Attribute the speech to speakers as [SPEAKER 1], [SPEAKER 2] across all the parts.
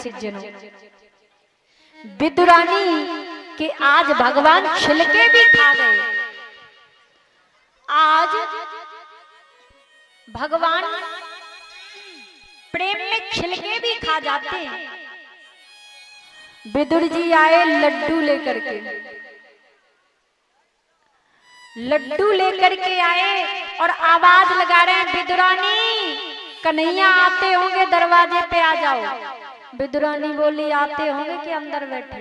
[SPEAKER 1] दीक्षित जनों, विदुरानी के आज भगवान छिलके भी खा गए। आज भगवान प्रेम में छिलके भी खा जाते हैं। विदुर जी आए लड्डू लेकर के, लड्डू लेकर के आए और आवाज लगा रहे हैं, विदुरानी कन्हैया आते होंगे, दरवाजे पे आ जाओ। विदुरानी बोली, आते होंगे कि अंदर बैठे?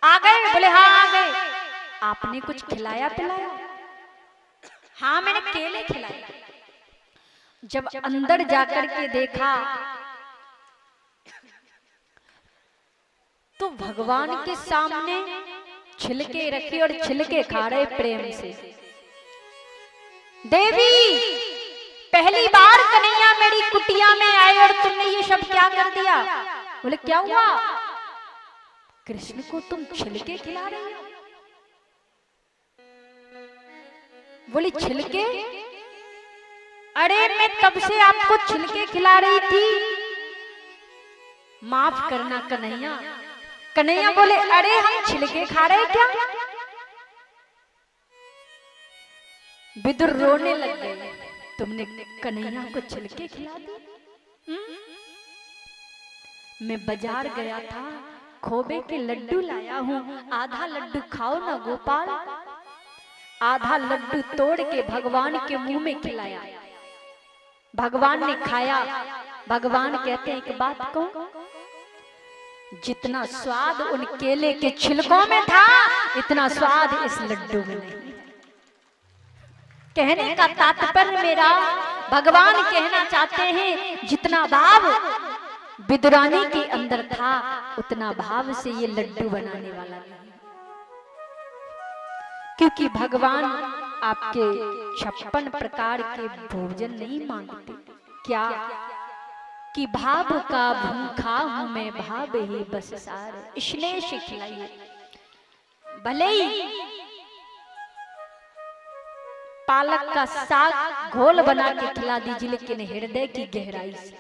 [SPEAKER 1] आ गए? बोले हाँ आ गए। आपने कुछ खिलाया पिलाया? हाँ मैंने केले खिलाए। जब अंदर जाकर के देखा तो भगवान के सामने छिलके रखे और छिलके खा रहे प्रेम से। देवी पहली बार कन्हैया मेरी कुटिया में आए और तुमने ये सब क्या कर दिया? बोले क्या हुआ? कृष्ण को तुम छिलके खिला रहे हो? बोली छिलके? अरे मैं तब से आपको छिलके खिला रही थी, माफ करना कन्हैया। कन्हैया बोले, अरे हम छिलके खा रहे क्या? विदुर रोने लग गए, तुमने कन्हैया को छिलके खिला दी? मैं बाजार गया था, खोबे के लड्डू लाया हूं, आधा लड्डू खाओ ना गोपाल। आधा लड्डू तोड़ के भगवान के मुंह में खिलाया, भगवान ने खाया। भगवान कहते हैं, एक बात कहूं, जितना स्वाद उन केले के छिलकों में था इतना स्वाद इस लड्डू में नहीं। कहने का तात्पर्य मेरा, भगवान कहना चाहते हैं जितना भाव विदुरानी के अंदर था उतना भाव से ये लड्डू बनाने वाला नहीं। क्योंकि भगवान आपके 56 प्रकार के भोजन नहीं मांगते। क्या कि भाव का भूखा हूं मैं, भाव ही बस सार, स्नेह से खिलाइए। भले ही पालक का साग घोल बना के खिला दीजिए, लेकिन हृदय की गहराई से।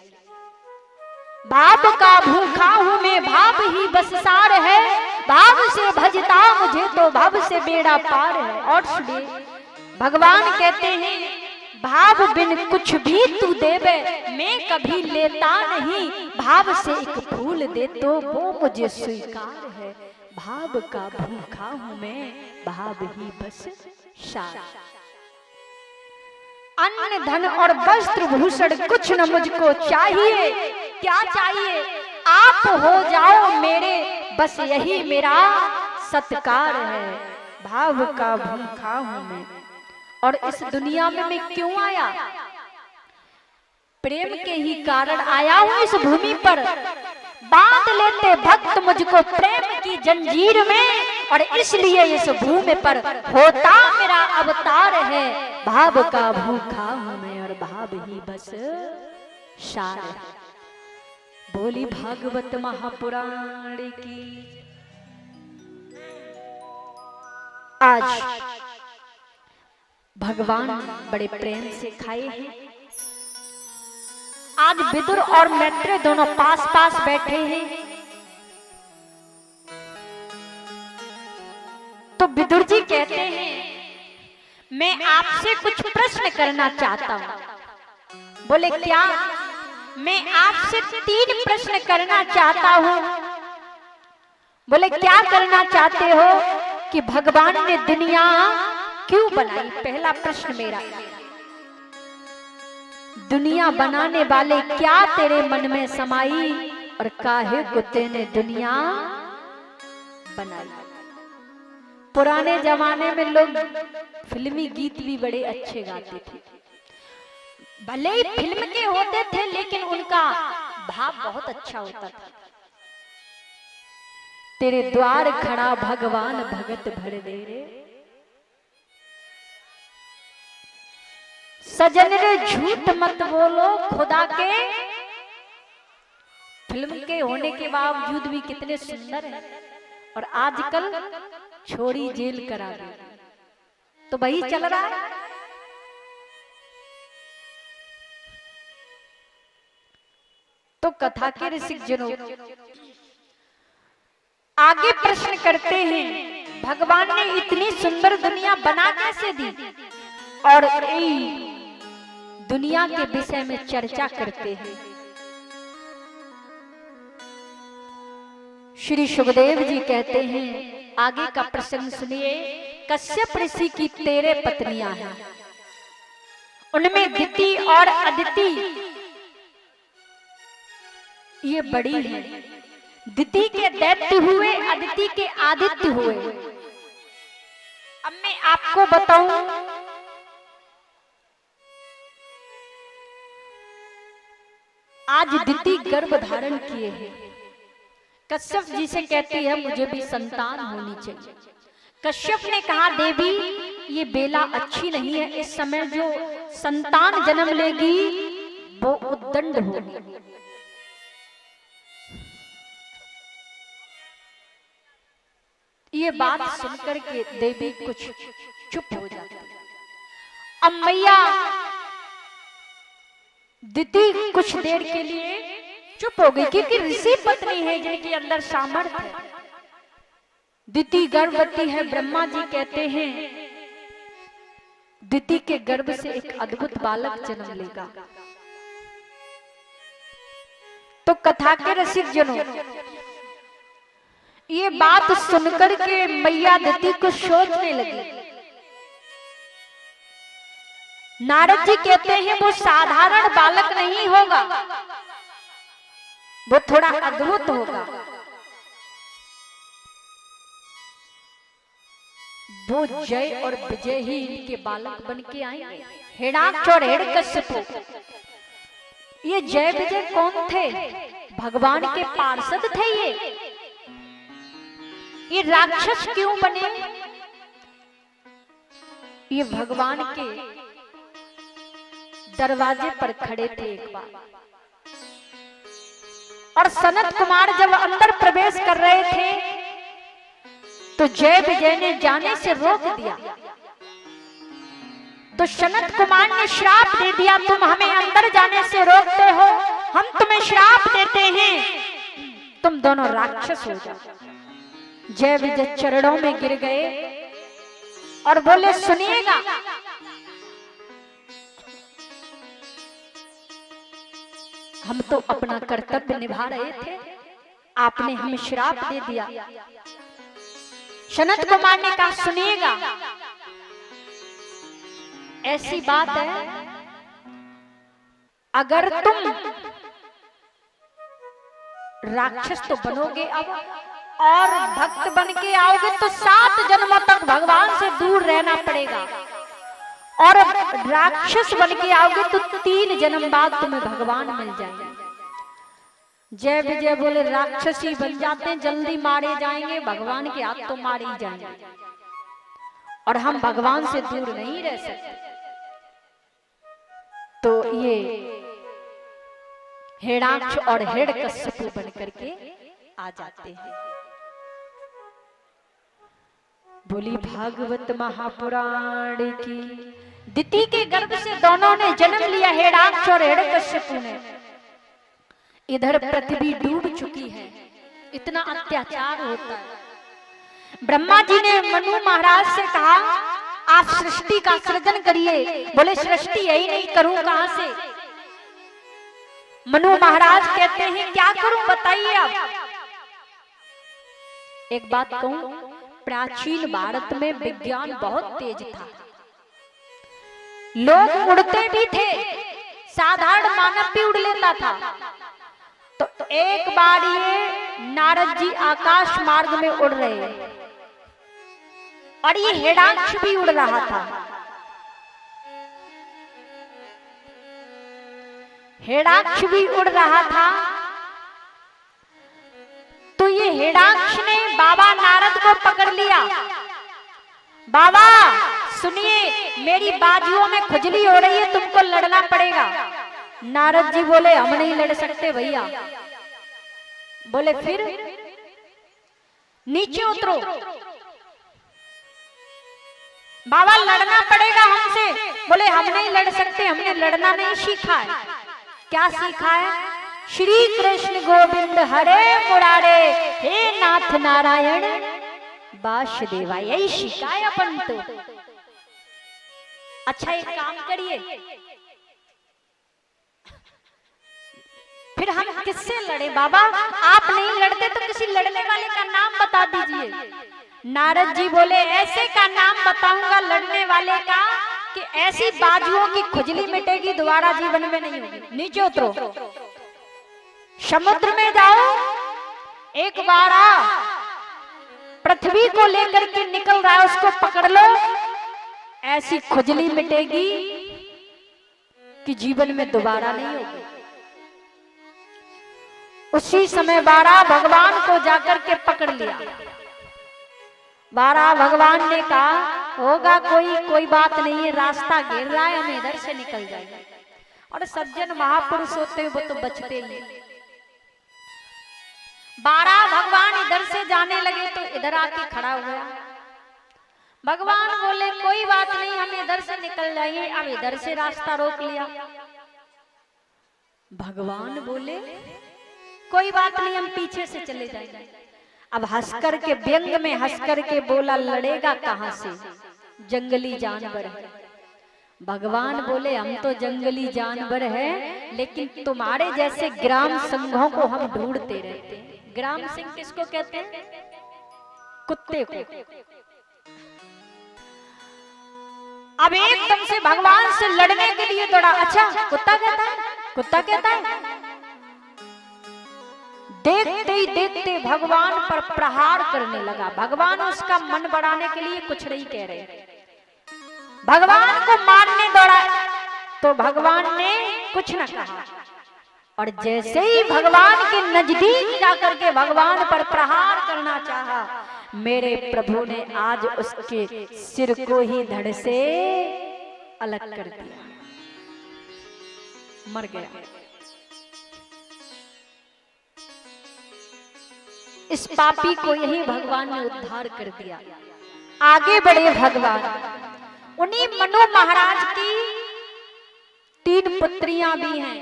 [SPEAKER 1] भाव का भूखा हूं मैं, भाव ही बस सार है, भाव से भजता मुझे तो भाव से बेड़ा पार है। और सुनिए, भगवान कहते हैं, भाव बिन कुछ भी तू देवे मैं कभी लेता नहीं, भाव से एक फूल दे तो वो मुझे स्वीकार है। भाव का भूखा हूं मैं, भाव ही बस सार। अन्न धन और वस्त्र भूषण कुछ न मुझको चाहिए। क्या चाहिए? आप हो जाओ मेरे, बस यही मेरा सत्कार है। भाव का भूखा हूं मैं, और इस दुनिया में मैं क्यों आया? प्रेम के ही कारण आया हूं इस भूमि पर। बांध लेते भक्त मुझको प्रेम की जंजीर में, और इसलिए इस भूमि पर होता मेरा अवतार है। भाव का भूखा हूं मैं और भाव ही बस सार है। बोली भागवत महापुराण की। आज भगवान बड़े प्रेम से खाए हैं। आज विदुर और मैत्रेय दोनों पास पास बैठे हैं। तो विदुर जी कहते हैं, मैं आपसे कुछ प्रश्न करना चाहता हूं। बोले क्या? मैं आपसे 3 प्रश्न करना चाहता हूं। बोले क्या करना चाहते हो? कि भगवान ने दुनिया क्यों बनाई? पहला प्रश्न मेरा, दुनिया बनाने वाले क्या तेरे मन में समाई, और काहे को तेने दुनिया बनाई? पुराने जमाने में लोग फिल्मी गीत भी बड़े अच्छे गाते थे। भले ही फिल्म के होते थे, लेकिन उनका भाव बहुत अच्छा होता था। तेरे द्वार खड़ा भगवान भगत भर दे रे, सजन रे झूठ मत बोलो खुदा के। फिल्म के होने के बावजूद भी कितने सुंदर हैं, और आजकल छोड़ी जेल करा दी। तो वही चल रहा है। तो कथा के रसिक जनों आगे प्रश्न करते हैं, भगवान ने इतनी सुंदर दुनिया बना कैसे दी? और दुनिया के विषय में चर्चा करते हैं। श्री सुखदेव जी कहते हैं, आगे का प्रसंग सुनिए। कश्यप ऋषि की 13 पत्नियां हैं, उनमें दिति और अदिति ये बड़ी हैं। दिति के दैत्य हुए, अदिति के आदित्य हुए। अब मैं आपको बताऊं, आज दिति गर्भ धारण किए हैं। कश्यप जी से कहती है मुझे भी संतान होनी चाहिए। कश्यप ने कहा देवी ये बेला अच्छी नहीं है, इस समय जो संतान जन्म लेगी वो उद्दंड होगी। ये बात सुनकर के देवी कुछ चुप हो जाती है। अब मैया दिति कुछ देर के लिए चुप हो गई, क्योंकि ऋषि पत्नी है जिनके अंदर सामर्थ्य है। दिति गर्भवती है। ब्रह्मा जी कहते हैं दिति के गर्भ से एक अद्भुत बालक जन्म लेगा। तो कथा के रसिक जनों ये बात सुनकर के मैया दिति को सोचने लगी। नारद जी कहते हैं वो साधारण बालक नहीं होगा, वो थोड़ा अद्भुत होगा। वो जय और विजय ही इनके बालक बन के आएंगे। हिरण्याक्ष और हिरण्यकश्यप, ये जय विजय कौन थे? भगवान के पार्षद थे। ये राक्षस क्यों बने? ये भगवान के दरवाजे पर खड़े थे एक बार, और सनत कुमार जब अंदर प्रवेश कर रहे थे तो जय विजय ने जाने से रोक दिया। तो सनत कुमार ने श्राप दे दिया, तुम हमें अंदर जाने से रोकते हो, हम तुम्हें श्राप देते हैं, तुम दोनों राक्षस हो जाओ। जय विजय चरणों में गिर गए और बोले सुनिएगा, हम तो अपना कर्तव्य निभा रहे थे, आपने हमें श्राप दे दिया। सनत कुमार ने कहा सुनिएगा, ऐसी बात है अगर तुम राक्षस तो बनोगे अब, और भक्त बन के आओगे तो 7 जन्मों तक भगवान से दूर रहना पड़ेगा, और राक्षस बन के आओगे तो 3 जन्म बाद तुम्हें भगवान मिल जाएंगे। जय विजय बोले राक्षसी बन जाते हैं, जल्दी मारे जाएंगे, भगवान के हाथ तो मारे ही जाएंगे, और हम भगवान से दूर नहीं रह सकते। तो ये हिरण्याक्ष और हिरण्यकश्यप बन करके आ जाते हैं। बोली भागवत महापुराण की। दिति के गर्भ से दोनों ने जन्म लिया, हिरण्याक्ष और हिरण्यकश्यप ने। इधर पृथ्वी डूब चुकी है, इतना अत्याचार होता है। ब्रह्मा जी ने मनु महाराज से कहा आप सृष्टि का सृजन करिए। बोले सृष्टि यही नहीं, करूं कहां से? मनु महाराज कहते हैं क्या करूं बताइए आप। एक बात कहूं, प्राचीन भारत में विज्ञान बहुत तेज था, लोग उड़ते भी थे, साधारण मानव भी उड़ लेता था। तो एक बार ये नारद जी आकाश मार्ग में उड़ रहे हैं, और ये हिरण्याक्ष भी उड़ रहा था। हिरण्याक्ष भी उड़ रहा था, तो ये हिरण्याक्ष ने बाबा नारद को पकड़ लिया। बाबा सुनिए, मेरी बाजुओं में खुजली हो रही है, तुमको लड़ना पड़ेगा। नारद जी बोले हम नहीं लड़ सकते भैया। बोले फिर? नीचे उतरो। बाबा लड़ना पड़ेगा हमसे। बोले हम नहीं लड़ सकते, हमने लड़ना नहीं सीखा है। क्या सीखा है? श्री कृष्ण गोविंद हरे मुरारे, हे नाथ नारायण वासुदेवा। यही शिकाय अपन तो। अच्छा एक काम करिए, फिर हम किससे लड़े बाबा? आप नहीं लड़ते तो किसी लड़ने वाले का नाम बता दीजिए। नारद जी बोले ऐसे का नाम बताऊंगा लड़ने वाले का कि ऐसी बाजुओं की खुजली मिटेगी, दोबारा जीवन में नहीं होगी। नीचे उतरो, समुद्र में जाओ, एक बारा पृथ्वी को लेकर के निकल रहा है, उसको पकड़ लो, ऐसी खुजली मिटेगी कि जीवन में दोबारा नहीं होगी। उसी समय बारा भगवान को जाकर के पकड़ लिया। बारा भगवान ने कहा होगा कोई बात नहीं है, रास्ता घेर रहा है, हम इधर से निकल जाएंगे। और सज्जन महापुरुष होते हैं वो तो बचते ही। बारा भगवान इधर से जाने लगे तो इधर आके खड़ा हुआ। भगवान बोले कोई बात नहीं, हम इधर से निकल जाएंगे। अब इधर से रास्ता रोक लिया। भगवान बोले कोई बात नहीं, हम पीछे से चले जाएंगे। अब हंसकर के व्यंग में हंसकर के बोला लड़ेगा कहां से, जंगली जानवर है। भगवान बोले हम तो जंगली जानवर हैं, लेकिन तुम्हारे जैसे ग्राम सिंहों को हम ढूंढते रहते हैं। ग्राम सिंह किसको कहते हैं? कुत्ते को। अब एकदम से भगवान से लड़ने के लिए दौड़ा। अच्छा कुत्ता कहता है, कुत्ता कहता है। देखते ही देखते भगवान पर प्रहार करने लगा। भगवान उसका मन बढ़ाने के लिए कुछ नहीं कह रहे, भगवान को मारने दौड़ा तो भगवान ने कुछ न कहा। और जैसे ही भगवान के नजदीक जाकर के भगवान पर प्रहार करना चाहा, मेरे प्रभु ने आज उसके सिर को ही धड़ से अलग कर दिया, मर गया। इस पापी को यही भगवान ने उद्धार कर दिया। आगे बढ़े भगवान। उन्हीं मनु महाराज की 3 पुत्रियां भी हैं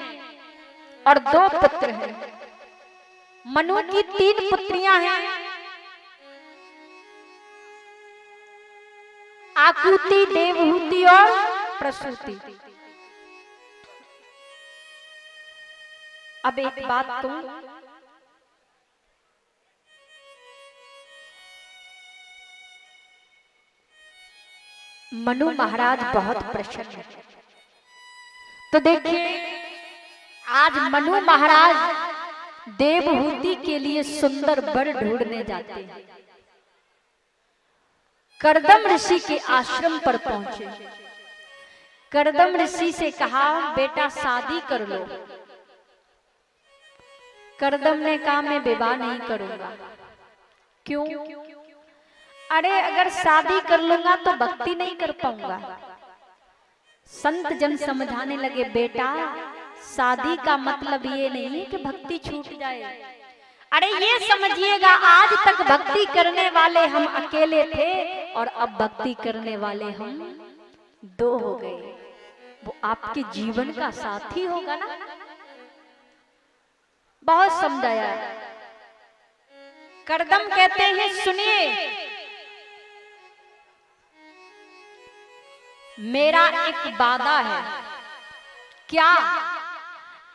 [SPEAKER 1] और 2 पुत्र हैं। मनु की 3 पुत्रियां हैं, आकुति, देवहूति और प्रसूति। अब एक बात तुम मनु महाराज बहुत प्रसन्न है। तो देखिए आज मनु महाराज देवहूति के लिए सुंदर वर ढूंढने जाते हैं। करदम ऋषि के आश्रम पर पहुंचे। करदम ऋषि से कहा बेटा शादी कर लो। करदम ने कहा मैं विवाह नहीं करूंगा। क्यों? अरे अगर शादी कर लूंगा तो भक्ति नहीं कर पाऊंगा। संत जन समझाने लगे बेटा शादी का मतलब ये नहीं है कि भक्ति छूट जाए। अरे ये समझिएगा आज तक भक्ति करने वाले हम अकेले थे और अब भक्ति करने वाले हम 2 हो गए। वो आपके जीवन का साथी होगा ना। बहुत समझाया। करदम कहते हैं सुनिए, मेरा एक वादा है। क्या?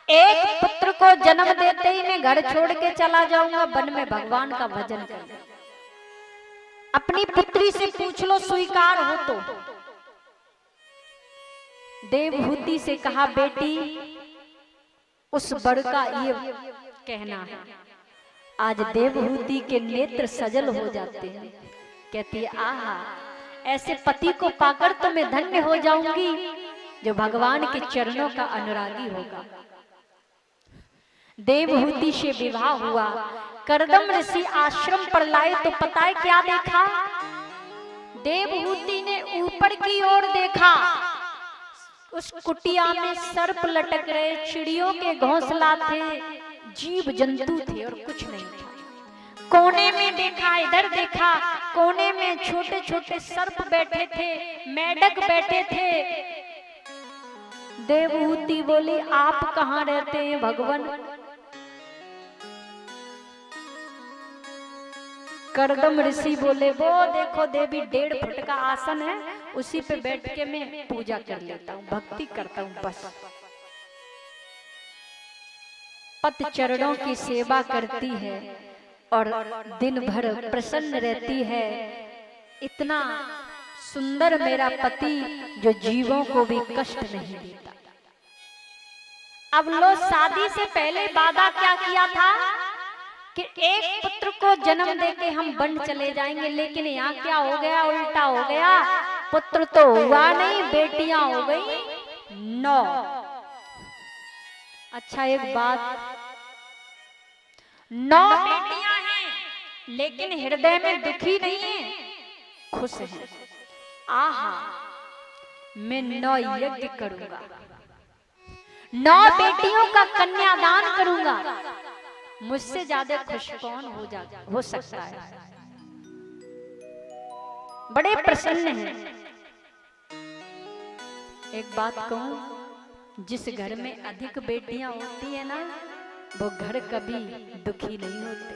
[SPEAKER 1] एक पुत्र को जन्म देते ही मैं घर छोड़ के चला जाऊंगा वन में भगवान का भजन करने। अपनी पुत्री से पूछ लो स्वीकार हो तो। देवहूति से कहा बेटी उस वर का ये कहना है। आज देवहूति के नेत्र सजल हो जाते हैं। कहती है आहा ऐसे पति को पाकर तो मैं धन्य हो जाऊंगी जो भगवान के चरणों का अनुरागी होगा। देवहूति से विवाह हुआ। करदम ऋषि आश्रम पर लाए तो पता है क्या देखा? देवहूति ने ऊपर की ओर देखा। उस कुटिया में सर्प लटक रहे, चिड़ियों के घोंसला थे, जीव जंतु थे और कुछ नहीं था। कोने में देखा, इधर देखा, कोने में छोटे छोटे सर्प बैठे थे, मेढक बैठे थे। देवहूति बोली आप कहाँ रहते हैं भगवान? करदम ऋषि बोले, वो देखो देवी 1.5 फुट का आसन है, उसी पे बैठ के मैं पूजा कर लेता हूँ, भक्ति करता हूँ बस। पद चरणों की सेवा करती है और दिन भर प्रसन्न रहती है। इतना सुंदर मेरा पति जो जीवों को भी कष्ट नहीं देता। अब लो, शादी से पहले वादा क्या किया था कि एक पुत्र को जन्म देके हम बन चले जाएंगे, लेकिन यहाँ क्या हो गया, उल्टा हो गया। पुत्र तो हुआ नहीं, बेटियां हो गई 9। अच्छा एक बात, 9 बेटियां हैं, लेकिन हृदय में दुखी नहीं है, खुश है। आहा, मैं 9 यज्ञ करूंगा, 9 बेटियों का कन्यादान करूंगा, मुझसे ज्यादा खुश कौन हो सकता है। बड़े प्रसन्न हैं। एक बात कहूं, जिस घर में अधिक बेटियां होती है ना, वो घर कभी दुखी नहीं होते।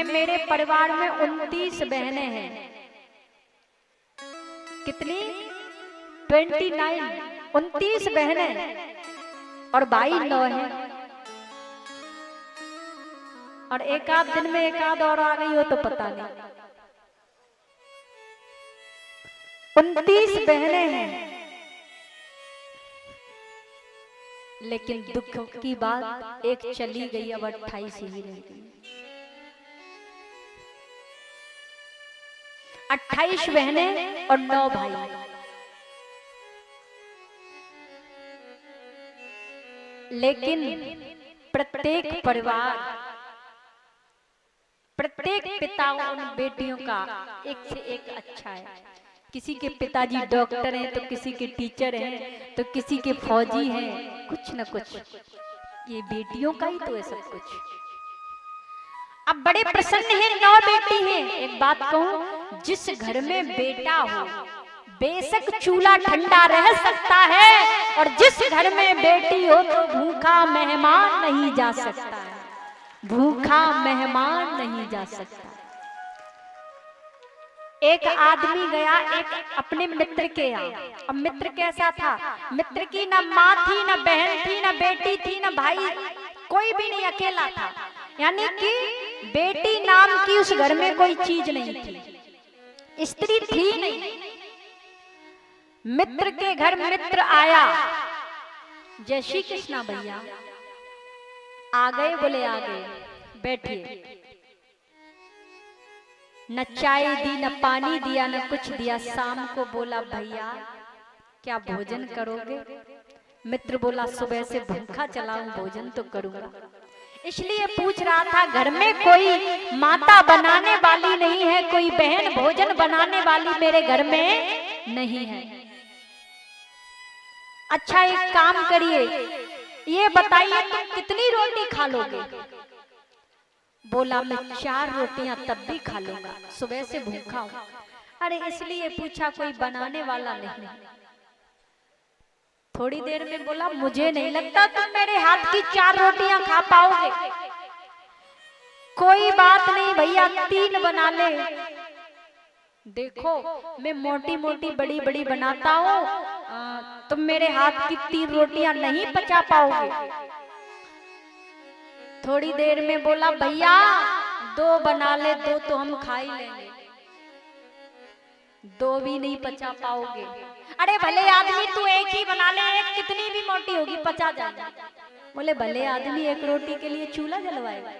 [SPEAKER 1] मेरे परिवार में 29 बहनें हैं। कितनी? 29, 29 बहनें और भाई 9 हैं। और एक आध दिन में एक आध और आ गई हो तो पता नहीं। 29 बहनें हैं, लेकिन दुख की बात, एक चली गई, अब 28 ही रह गई। 28 बहनें और 9 भाई। लेकिन प्रत्येक परिवार, प्रत्येक पिता उन बेटियों का एक से एक अच्छा है। किसी के पिताजी डॉक्टर हैं, तो किसी के टीचर हैं, तो किसी के फौजी हैं, कुछ न कुछ। ये बेटियों का ही तो है सब कुछ। अब बड़े प्रसन्न हैं, 9 बेटी हैं। एक बात कहूं, जिस घर में बेटा हो, बेशक चूल्हा ठंडा रह सकता है, और जिस घर में बेटी हो तो भूखा मेहमान नहीं जा सकता है, भूखा मेहमान नहीं जा सकता। एक आदमी गया एक अपने मित्र के यहाँ। अब मित्र कैसा था? मित्र की ना माँ थी, ना बहन थी, ना बेटी थी, ना भाई, कोई भी नहीं, अकेला था। यानी कि बेटी नाम की उस घर में कोई चीज नहीं थी, स्त्री थी नहीं। मित्र के घर मित्र आया, जय श्री कृष्णा भैया, आ गए? बोले आ गए, बैठिए। न चाय दी, न पानी दिया, न कुछ दिया। शाम को बोला, भैया क्या भोजन करोगे? मित्र बोला, सुबह से भूखा चला हूं, भोजन तो करूंगा। इसलिए पूछ रहा था, घर में कोई माता बनाने वाली नहीं है, कोई बहन भोजन बनाने वाली मेरे घर में नहीं है। अच्छा एक काम करिए, ये बताइए तुम कितनी रोटी खा लोगे? बोला, मैं 4 रोटियां तब भी खा लूंगा, सुबह से भूखा हूं। अरे इसलिए पूछा, कोई बनाने वाला नहीं? थोड़ी देर में बोला, मुझे नहीं लगता तुम मेरे हाथ की 4 रोटियां खा पाओगे। कोई बात नहीं भैया, 3 बना ले। देखो मैं मोटी मोटी बड़ी बड़ी बनाता हूँ, तुम मेरे हाथ की 3 रोटियां नहीं पचा पाओगे। थोड़ी देर में बोला, भैया 2 बना ले, 2 तो हम खा ही लेंगे। 2 भी नहीं पचा पाओगे। अरे भले आदमी तू एक ही बना ले, एक कितनी भी मोटी होगी पचा जाएगा। बोले, भले आदमी एक रोटी के लिए चूल्हा जलवाएगा।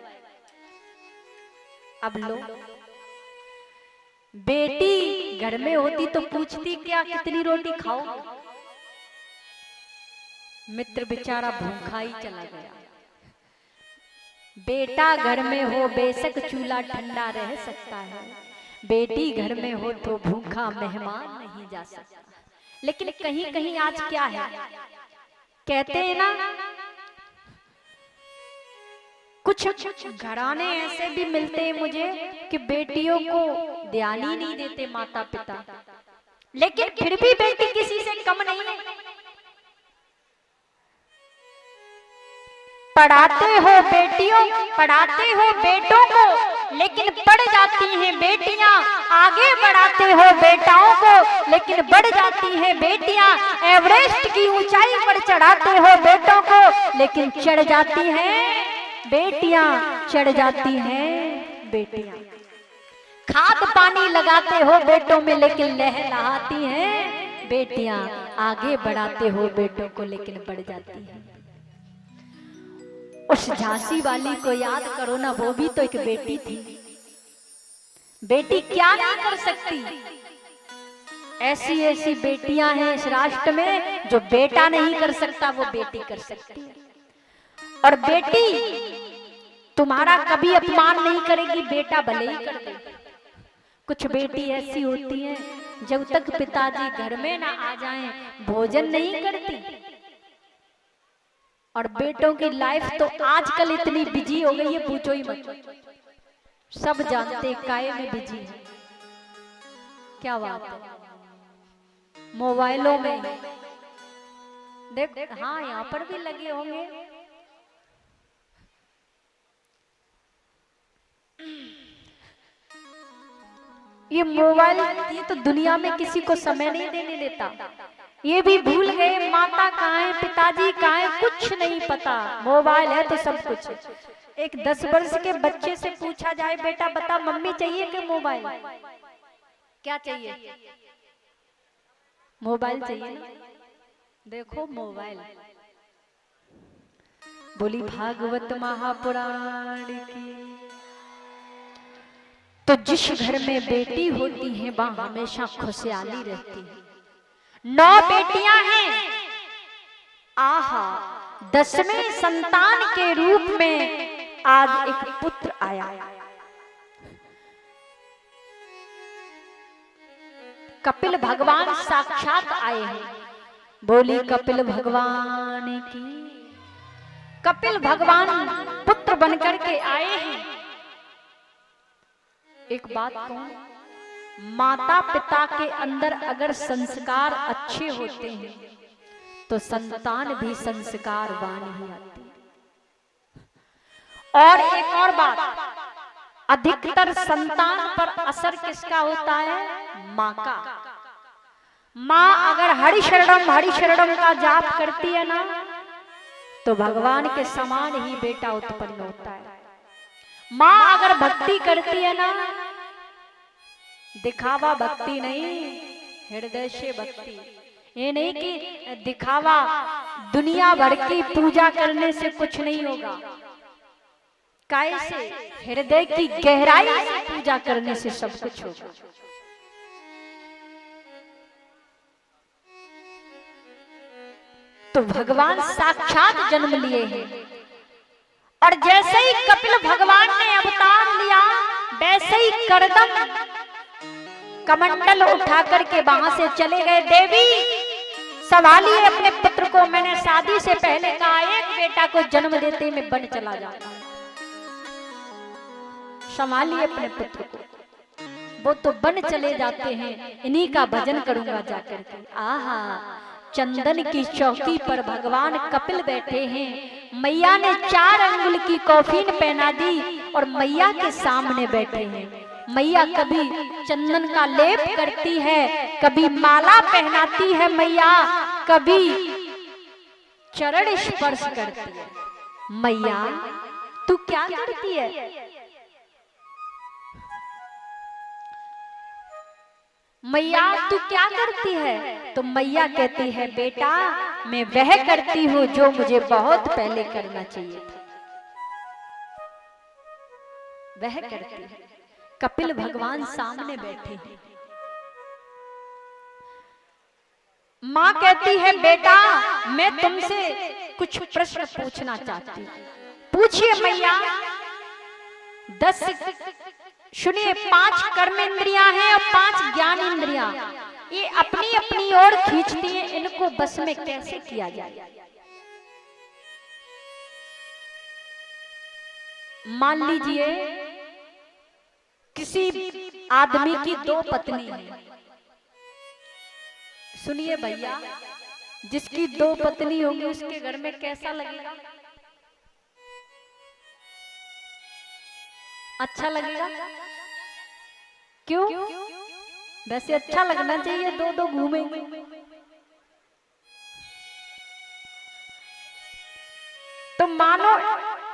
[SPEAKER 1] अब लो, बेटी घर में होती तो पूछती क्या कितनी रोटी खाओ? मित्र बेचारा भूखा ही चला गया। बेटा घर में हो बेशक चूल्हा ठंडा रह सकता है, बेटी घर में हो तो भूखा मेहमान नहीं जा सकता। लेकिन कहीं कहीं आज क्या है, कहते हैं ना, कुछ घराने ऐसे भी मिलते हैं मुझे कि बेटियों को ध्यान ही नहीं देते माता पिता, लेकिन फिर भी बेटी किसी से कम नहीं है। पढ़ाते हो बेटियों, पढ़ाते हो बेटों को, लेकिन बढ़ जाती हैं बेटियां। आगे बढ़ाते हो बेटाओं को, लेकिन बढ़ जाती हैं बेटियां। एवरेस्ट की ऊंचाई पर चढ़ाते हो बेटों को, लेकिन चढ़ जाती हैं बेटियां, चढ़ जाती हैं बेटियां। खाद पानी लगाते हो बेटों में, लेकिन लहलहाती हैं बेटियां। आगे बढ़ाते हो बेटों को, लेकिन बढ़ जाती हैं। उस झांसी वाली को याद करो ना, वो भी तो एक बेटी थी। बेटी क्या नहीं कर सकती। ऐसी ऐसी बेटियां हैं इस राष्ट्र में, जो बेटा नहीं कर सकता वो बेटी कर सकती है। और बेटी तुम्हारा कभी अपमान नहीं करेगी, बेटा भले ही कर दे। कुछ बेटी ऐसी होती हैं, जब तक पिताजी घर में ना आ जाएं भोजन नहीं करती। और बेटों की लाइफ तो आजकल इतनी बिजी हो गई है, पूछो ही मत। सब जानते काहे में बिजी है, क्या बात है, मोबाइलों में। देख हाँ, यहाँ पर भी लगे होंगे। ये मोबाइल, ये तो दुनिया में किसी को समय नहीं देने देता। ये भी भूल गए माता कहाँ है, पिताजी कहाँ है, कुछ नहीं पता। मोबाइल है तो सब कुछ है। एक 10 वर्ष के बच्चे से पूछा जाए, बेटा बता मम्मी चाहिए कि मोबाइल? क्या चाहिए? मोबाइल चाहिए ना। देखो मोबाइल। बोली भागवत महापुराण की। तो जिस घर में बेटी होती है वहां हमेशा खुशहाली रहती है। 9 बेटियां हैं, आहा 10वें संतान के रूप में आज एक पुत्र आया। कपिल भगवान साक्षात आए हैं। बोली कपिल भगवान की। कपिल भगवान पुत्र बनकर के आए हैं। एक बात कहूं, माता पिता के अंदर अगर संस्कार अच्छे होते हैं तो संतान भी संस्कारवान ही आती है। और एक और बात, अधिकतर संतान पर असर किसका होता है? माँ का। माँ अगर हरि शरणम का जाप करती है ना, तो भगवान के समान ही बेटा उत्पन्न होता है। माँ अगर भक्ति करती है ना, दिखावा भक्ति नहीं, हृदय से भक्ति। ये नहीं कि दिखावा, दुनिया भर की पूजा करने से कुछ नहीं होगा। कैसे? हृदय की गहराई से पूजा करने से सब कुछ होगा। तो भगवान साक्षात जन्म लिए हैं। और जैसे ही कपिल भगवान ने अवतार लिया, वैसे ही करदम कमंडल उठा करके वहां से चले गए। देवी संभालिए अपने पुत्र को, मैंने शादी से पहले कहा एक बेटा को जन्म देते मैं बन चला जाता। संभालिए अपने पुत्र को, वो तो बन चले जाते हैं। इन्हीं का भजन करूंगा जाकर के। आहा, चंदन की चौकी पर भगवान कपिल बैठे हैं। मैया ने 4 अंगुल की कौफीन पहना दी और मैया के सामने बैठे हैं। मैया कभी चंदन का लेप करती है, कभी माला पहनाती है मैया, कभी चरण स्पर्श करती है। मैया तू क्या करती है? मैया तू क्या करती है? तो मैया कहती है बेटा मैं वह करती हूँ जो मुझे बहुत पहले करना चाहिए था। वह करती है। कपिल भगवान सामने बैठे हैं। माँ कहती है बेटा मैं तुमसे कुछ प्रश्न पूछना चाहती हूँ। पूछिए मैया। 10 सुनिए, 5 कर्म इंद्रियां हैं और 5 ज्ञान इंद्रियां। ये अपनी अपनी ओर खींचती हैं, इनको बस में कैसे किया जाए? मान लीजिए किसी आदमी की 2 पत्नी है। सुनिए भैया, जिसकी 2 पत्नी होगी उसके घर में कैसा लगेगा? अच्छा लगेगा? क्यों? वैसे अच्छा लगना चाहिए, दो दो घूमेंगे। तो मानो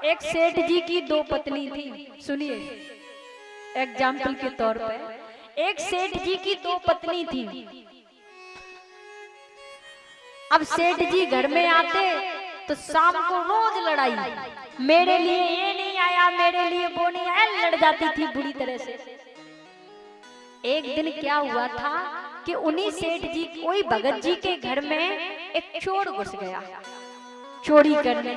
[SPEAKER 1] एक सेठ जी की दो पत्नी थी। सुनिए, एग्जाम्पल के तौर पे एक सेठ जी की दो पत्नी थी। अब सेठ जी घर में आते तो शाम को रोज लड़ाई, मेरे लिए ये नहीं आया, मेरे लिए वो नहीं आया, लड़ जाती थी बुरी तरह से। एक दिन क्या हुआ था कि उन्हीं सेठ जी, कोई भगत जी के घर में एक चोर घुस गया चोरी करने।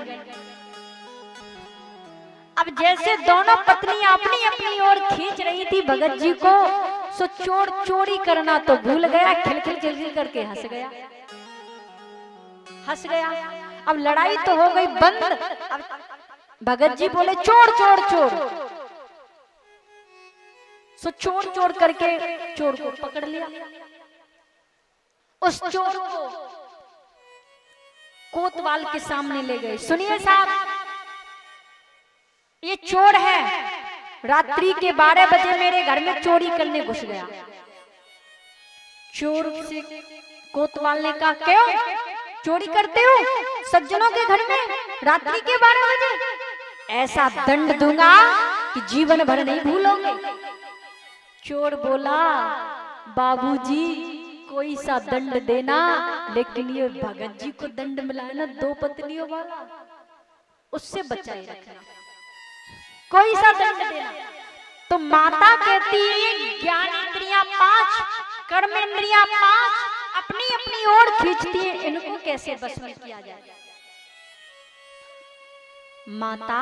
[SPEAKER 1] अब जैसे दोनों पत्नियां अपनी अपनी ओर खींच रही थी भगत जी को, सो चोर चोरी करना तो भूल गया, खिलखिल खिलखिल करके हंस गया। अब लड़ाई तो हो गई बंद। अब भगत जी बोले चोर चोर चोर, सो चोर चोर करके चोर को पकड़ लिया। उस चोर को कोतवाल के सामने ले गए। सुनिए साहब, ये चोर है, रात्रि के 12 बजे मेरे घर में चोरी करने घुस गया। चोर से कोतवाल ने कहा, क्यों चोरी करते हो सज्जनों के घर में रात्रि के 12 बजे? ऐसा दंड दूंगा कि जीवन भर नहीं भूलोगे। चोर बोला, बाबूजी कोई सा दंड देना, लेकिन ये भगत जी को दंड मिला है ना दो पत्नियों वाला, उससे बचाए रखना, कोई सा दंड देना। तो माता कहती है ज्ञान इंद्रियां 5, कर्म इंद्रियां 5 अपनी अपनी ओर खींचती है, इनको कैसे बस में किया जाए? माता,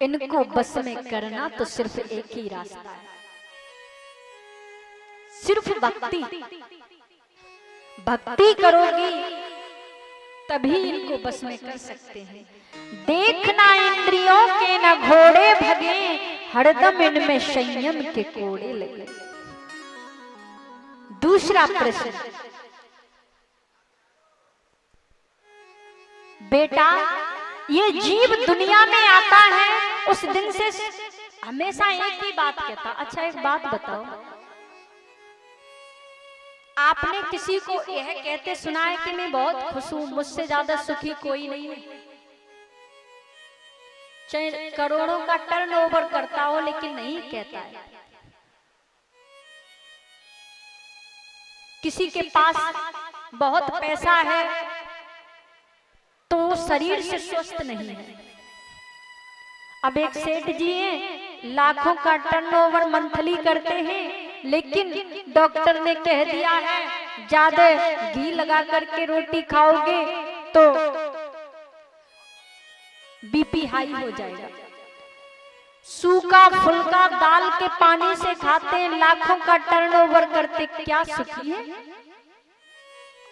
[SPEAKER 1] इनको बस में करना तो सिर्फ एक ही रास्ता है, सिर्फ भक्ति। भक्ति करोगी तभी इनको बस में कर सकते हैं। देखना इंद्रियों के न घोड़े भगे, हरदम इनमें संयम के कोड़े लगे। दूसरा प्रश्न, बेटा ये जीव दुनिया में आता है उस दिन से हमेशा एक ही बात कहता। अच्छा एक बात बताओ, आपने किसी को यह कहते सुना है कि मैं बहुत खुश हूं, मुझसे ज्यादा सुखी कोई नहीं है? चाहे करोड़ों का टर्नओवर करता हो लेकिन नहीं कहता है। किसी के पास बहुत पैसा है तो शरीर से स्वस्थ नहीं है। अब एक सेठ जी हैं, लाखों का टर्नओवर मंथली करते हैं, लेकिन डॉक्टर ने कह दिया है ज्यादा घी लगा करके रोटी खाओगे तो बीपी हाई हो जाएगा। सूखा फुल्का दाल के पानी से खाते हैं, लाखों का टर्नओवर करते, क्या सुखी है?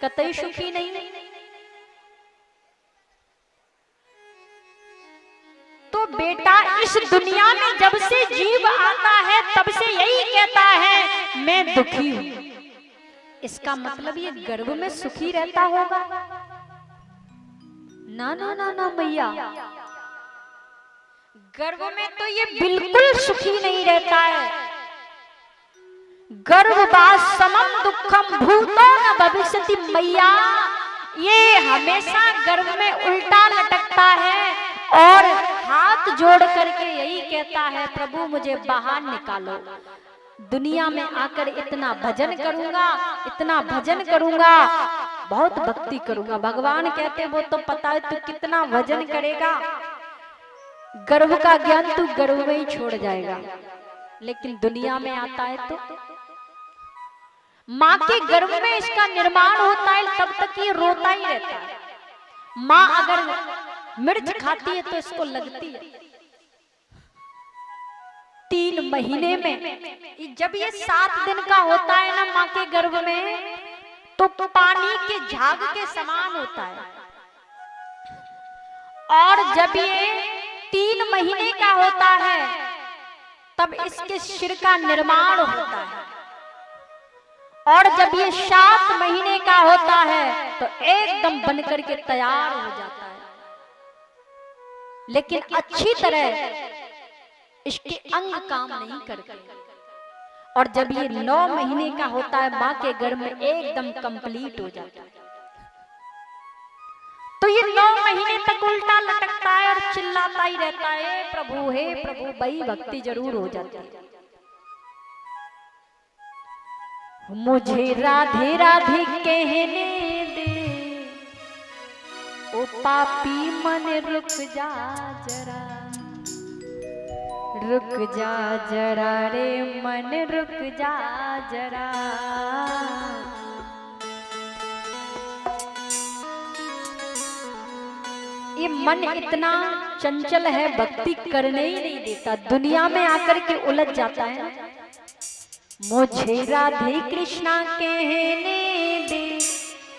[SPEAKER 1] कतई सुखी नहीं। तो बेटा इस दुनिया में जब से जीव आता है तब से यही कहता है मैं दुखी हूं। इसका मतलब ये गर्भ में सुखी रहता होगा? ना ना ना ना भैया, गर्भ में तो ये बिल्कुल सुखी नहीं रहता है। गर्भवास समम दुखम भूतो न भविष्यति मैया, ये हमेशा गर्भ में उल्टा लटकता है और हाथ जोड़ करके यही कहता है प्रभु मुझे बाहर निकालो। दुनिया में आकर इतना भजन करूंगा, इतना भजन करूंगा, बहुत भक्ति करूंगा। भगवान कहते वो तो पता है तू कितना भजन करेगा, गर्भ का ज्ञान तू गर्भ में ही छोड़ जाएगा। लेकिन दुनिया में आता है तो माँ के गर्भ में इसका निर्माण होता है, तब तक ये रोता ही रहता है। माँ अगर मिर्च खाती है तो इसको लगती है। 3 महीने में जब ये 7 दिन का होता है ना माँ के गर्भ में, तो पानी के झाग के समान होता है। और जब ये 3 महीने का होता है तब इसके सिर का निर्माण होता है। और जब ये 7 महीने का होता है तो एकदम बनकर के तैयार हो जाता है। लेकिन अच्छी तरह इसके अंग काम नहीं करते। और जब ये 9 महीने का होता है माँ के गर्भ में एकदम कंप्लीट हो जाता है। तो ये 9 महीने तक उल्टा लटकता है और चिल्लाता ही रहता है हे प्रभु बई भक्ति जरूर हो जाती है। मुझे राधे राधे कहने दे, ओ पापी मन रुक जा जरा, रुक जा जरा रे मन रुक जा जरा। ये मन इतना चंचल है, भक्ति करने ही नहीं देता, दुनिया में आकर के उलझ जाता है। मुझे राधे कृष्णा कहने दे,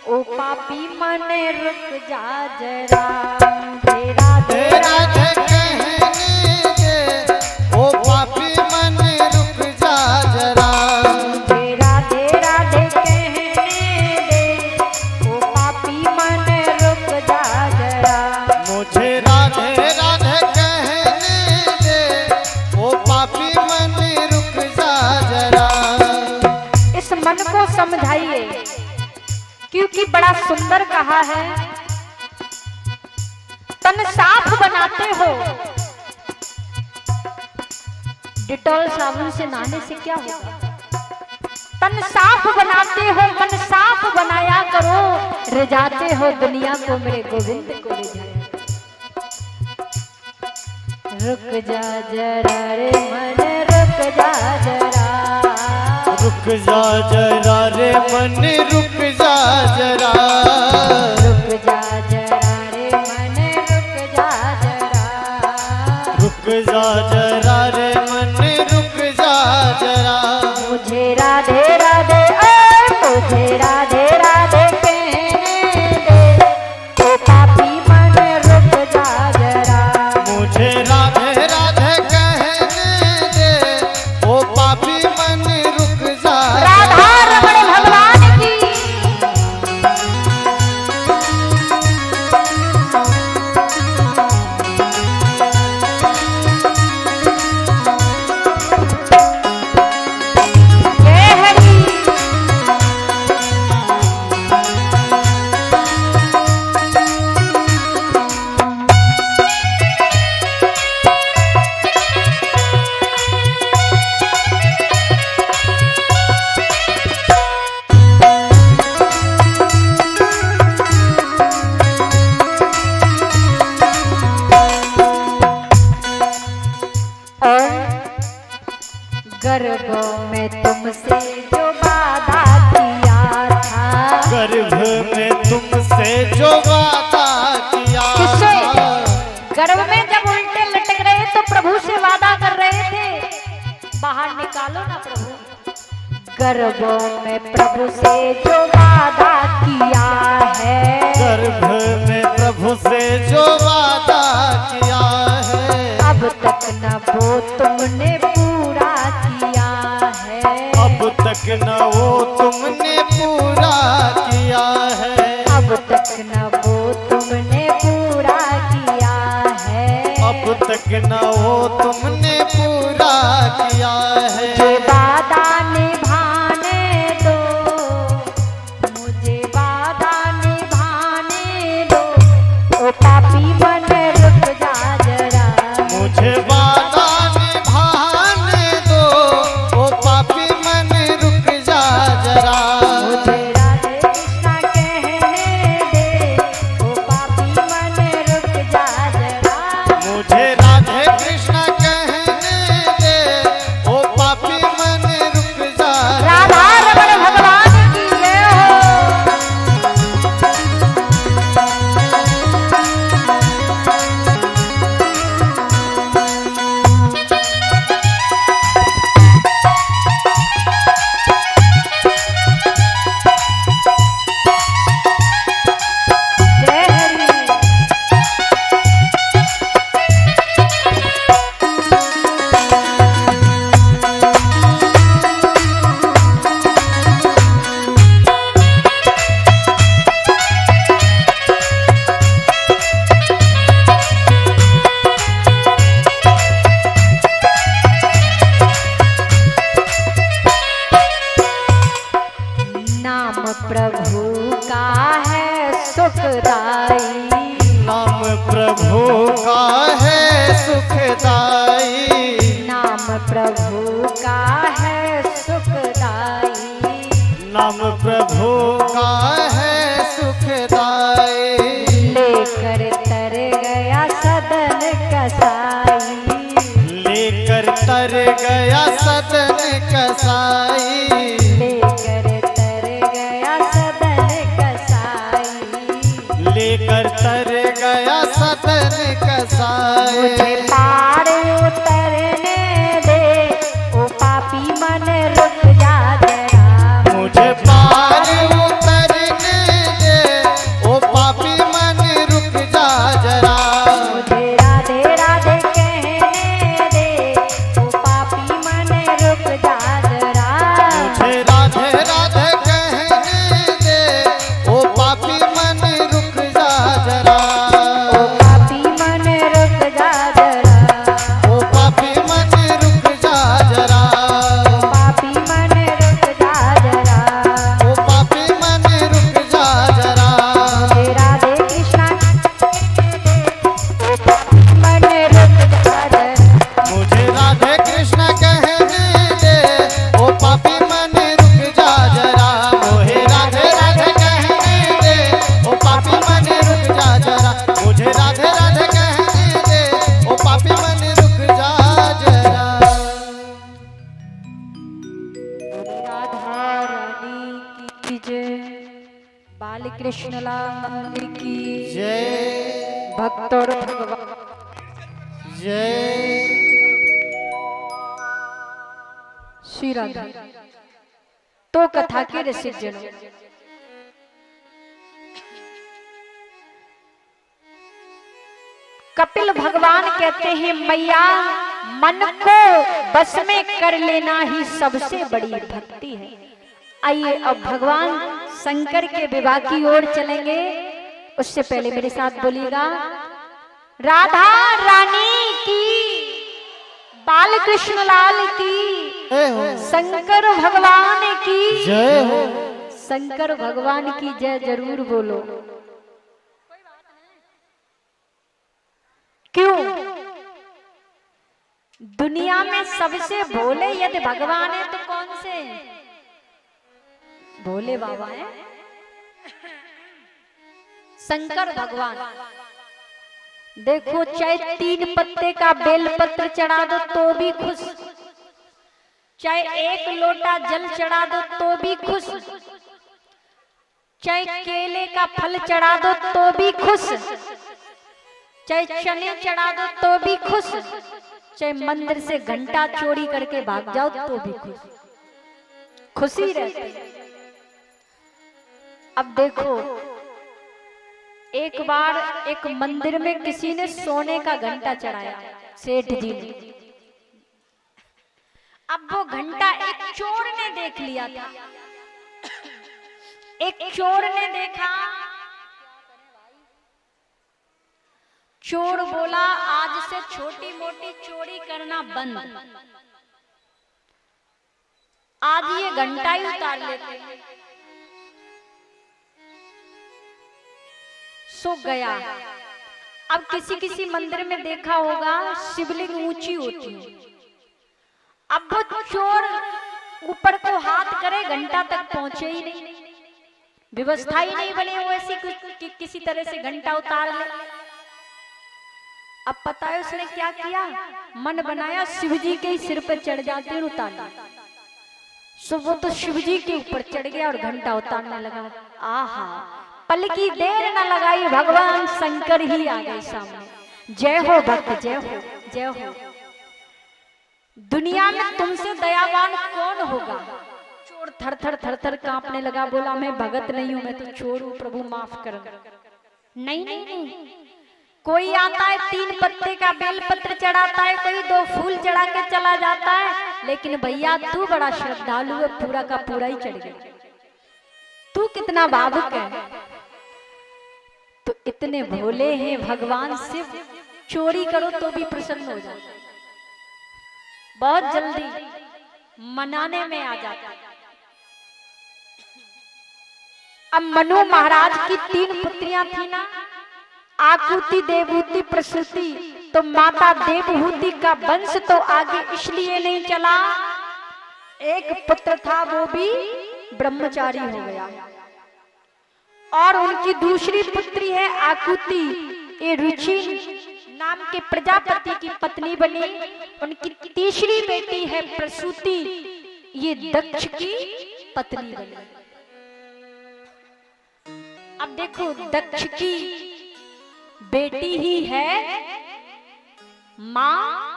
[SPEAKER 1] ओ पापी मन रुक जा जरा, राधे राधे कहने दे, ओ पापी मन रुक जा जरा, राधे राधे कहने दे, ओ पापी मन रुक जा जरा। मुझे राधे राधे कहने दे, ओ पापी मन रुक जा जरा। इस मन को समझाइए, क्योंकि बड़ा सुंदर कहा है, तन साफ बनाते हो, डिटॉल साबुन से नहाने से क्या होगा? तन साफ बनाते हो, मन साफ बनाया करो, रिझाते हो दुनिया को मेरे गोविंद को रिझाया। रुक जा जरा रे मन रुक जा जरा, रुक जा जरा रे मन रुक जा जरा, रुक जा जरा रे मन रुक जा जरा, रुक जा जरा रे मन रुक जा जरा। मुझे राधे राधे मुझे राधे राधे कहने दे, ओ पापी मन रुक जा जरा। मुझे राधे राधे कहने दे, ओ पापी मन रुक जा। राधा रमण भगवान की। जय हरि। गर्भ में तुमसे जो वादा किया था, गर्भ में तुमसे जो वादा किया था। गर्भ में जब उल्टे लटक रहे तो प्रभु से वादा कर रहे थे, बाहर निकालो ना प्रभु। गर्भ में प्रभु से जो वादा किया है, गर्भ में प्रभु से जो वादा किया है, अब तक न वो तुमने पूरा किया है, अब तक न वो तुमने पूरा किया है, अब तक न वो तुमने पूरा किया है, अब तक न वो तुमने पूरा किया है। मुझे वादा निभाने दो, मुझे वादा निभाने दो, ओ पापी मन रुक जा जरा। मुझे वादा निभाने दो, ओ पापी मन रुक जा जरा।
[SPEAKER 2] तर गया सदन कसाई,
[SPEAKER 1] लेकर तर गया सदन कसाई,
[SPEAKER 2] लेकर तर गया सदन कसाई।
[SPEAKER 1] मुझे पार उतरने दे ओ पापी मन रुक जा जरा,
[SPEAKER 2] मुझे पार उतरने दे ओ पापी मन रुक जा जरा,
[SPEAKER 1] मुझे राधे राधे कहने दे ओ पापी मन रुक जा जरा,
[SPEAKER 2] मुझे राधे राधे कहने दे ओ पापी मन रुक जा जरा,
[SPEAKER 1] ओ पापी मन रुक जा जरा,
[SPEAKER 2] ओ पापी मन रुक जा जरा,
[SPEAKER 1] पापी मन रुक जा जरा,
[SPEAKER 2] ओ पापी मन रुक जा जरा,
[SPEAKER 1] मुझे राधे कृष्णा मन रुक जा जरा,
[SPEAKER 2] मुझे राधे कृष्ण कहने दे ओ पापी मन रुक जा जरा, मोहे राधे राधे कहने दे ओ पापी मन रुक जा जरा, मुझे राधे राधे कहने दे ओ पापी मन रुक जा जरा।
[SPEAKER 1] राधा रानी की जय, बाल कृष्ण लाल मंदिर की
[SPEAKER 2] जय
[SPEAKER 1] भक्त और भगवान
[SPEAKER 2] जय
[SPEAKER 1] श्री राधा। तो कथा के रसिक जनों, कपिल भगवान कहते हैं मैया मन को बस में कर लेना ही सबसे बड़ी भक्ति है। आइए अब भगवान शंकर के विवाह की ओर चलेंगे। उससे पहले मेरे साथ बोलिएगा, राधा रानी की, बाल कृष्ण लाल की,
[SPEAKER 2] जय हो,
[SPEAKER 1] शंकर भगवान की
[SPEAKER 2] जय हो,
[SPEAKER 1] शंकर भगवान की जय जरूर बोलो। क्यों? दुनिया में सबसे भोले यदि भगवान है तो कौन से हैं? भोले बाबा हैं, शंकर भगवान। देखो चाहे 3 पत्ते का बेलपत्र चढ़ा दो तो भी खुश, चाहे 1 लोटा जल चढ़ा दो तो भी खुश, चाहे केले का फल चढ़ा दो तो भी खुश, चाहे चने चढ़ा दो तो भी खुश, चाहे मंदिर से घंटा चोरी करके भाग जाओ तो भी खुश, खुशी रहती। अब देखो एक बार एक मंदिर में किसी ने सोने का घंटा चढ़ाया, सेठ जी ने। अब वो घंटा एक चोर ने देख लिया था। एक चोर ने देखा, चोर बोला आज से छोटी मोटी चोरी करना बंद, आज ये घंटा ही उतार लेते हैं। सो गया। अब किसी किसी मंदिर में देखा होगा शिवलिंग ऊंची होती है। अब वो चोर ऊपर को हाथ करे घंटा तक पहुंचे ही नहीं, व्यवस्था ही नहीं बनी वो ऐसी किसी तरह से घंटा उतार ले। अब पता है उसने क्या किया, मन बनाया शिव जी के ही सिर पर चढ़ जाते हैं उतारना। सो वो तो शिव जी के ऊपर चढ़ गया और घंटा उतारने लगा। आहा, पल की देर न लगाई भगवान शंकर ही आ गए सामने। जय हो भक्त, जय हो, जय हो। दुनिया में तुमसे दयावान कौन होगा? चोर थर थर थर थर कांपने लगा, बोला मैं भगत नहीं हूं, मैं तो चोर हूं, प्रभु माफ कर। नहीं नहीं नहीं, कोई आता है 3 पत्ते का बेलपत्र चढ़ाता है, कोई 2 फूल चढ़ा के चला जाता है, लेकिन भैया तू बड़ा श्रद्धालु है, पूरा का पूरा ही चढ़ गया। तू कितना भावुक है। तो इतने भोले हैं भगवान शिव, चोरी करो तो भी प्रसन्न हो जाता, बहुत जल्दी मनाने में आ जाता। अब मनु महाराज की 3 पुत्रियां थी ना, आकुति, देवहूति, प्रसूति। तो माता देवहूति का वंश तो आगे इसलिए नहीं चला, एक पुत्र था वो भी ब्रह्मचारी हो गया। और उनकी दूसरी पुत्री है आकुति, ये रुचि नाम के प्रजापति की पत्नी बनी। उनकी तीसरी बेटी है प्रसूति, ये दक्ष की पत्नी बनी। अब देखो दक्ष की बेटी ही है मां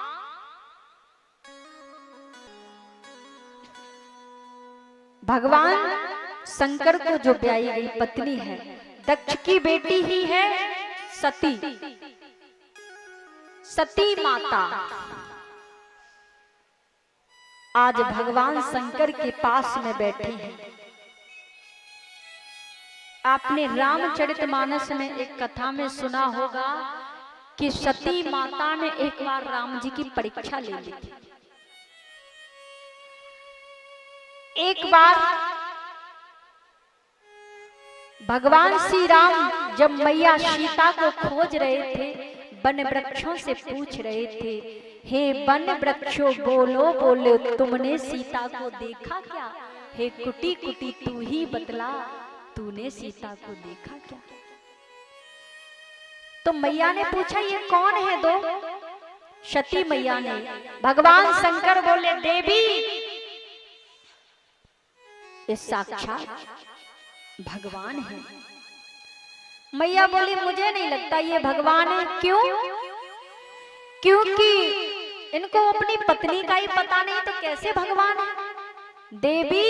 [SPEAKER 1] भगवान शंकर को जो ब्याई गई पत्नी है, दक्ष की बेटी ही है सती, सती माता। आज भगवान शंकर के पास में बैठी है। आपने रामचरितमानस में एक कथा में सुना होगा कि सती माता ने एक बार राम जी की परीक्षा ले ली थी। एक बार भगवान श्री राम जब मैया सीता को खोज रहे थे, वन वृक्षों से पूछ रहे थे, हे वन वृक्षों बोलो बोलो तुमने सीता को देखा क्या? हे कुटी कुटी तू ही बतला, तूने सीता को देखा क्या? तो मैया ने पूछा ये कौन है दो? सती मैया ने। भगवान शंकर बोले देवी ये साक्षात भगवान है। मैया बोली मुझे नहीं लगता ये भगवान है। क्यों? क्योंकि इनको अपनी पत्नी का ही पता नहीं तो कैसे भगवान है? देवी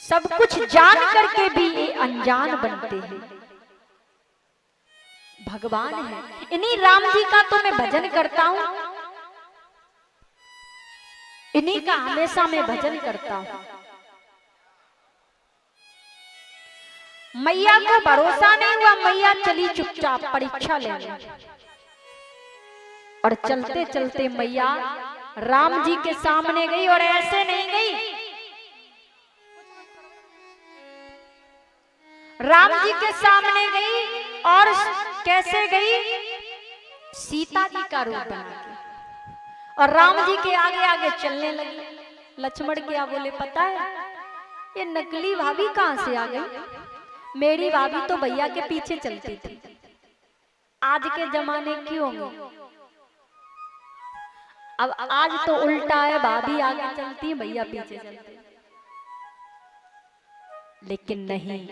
[SPEAKER 1] सब कुछ जान करके भी ये अनजान बनते हैं। भगवान है। इन्हीं राम जी का तो मैं भजन करता हूं, इन्हीं का हमेशा मैं भजन करता हूं। मैया को भरोसा नहीं हुआ, मैया चली चुपचाप परीक्षा लेने। और चलते चलते मैया राम जी के सामने गई, और ऐसे नहीं गई, राम जी के सामने गई। और कैसे गई? सीता जी का रूप बना के और राम जी के आगे आगे चलने लगी। लक्ष्मण क्या बोले पता है ये नकली भाभी कहां से आ गई? मेरी भाभी तो भैया के पीछे चलती थी, आज के जमाने की होंगी। अब आज तो उल्टा है, भाभी आगे चलती है भैया पीछे चलते। लेकिन नहीं,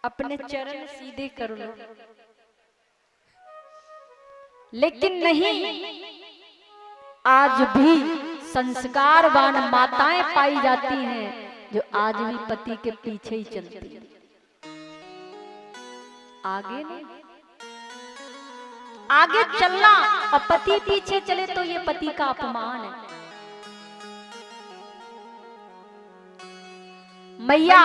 [SPEAKER 1] अपने चरण सीधे कर लो। लेकिन नहीं, आज भी संस्कारवान माताएं पाई जाती हैं जो आज भी पति के पीछे ही चलती हैं, आगे नहीं। आगे चलना और पति पीछे चले तो ये पति का अपमान है। मैया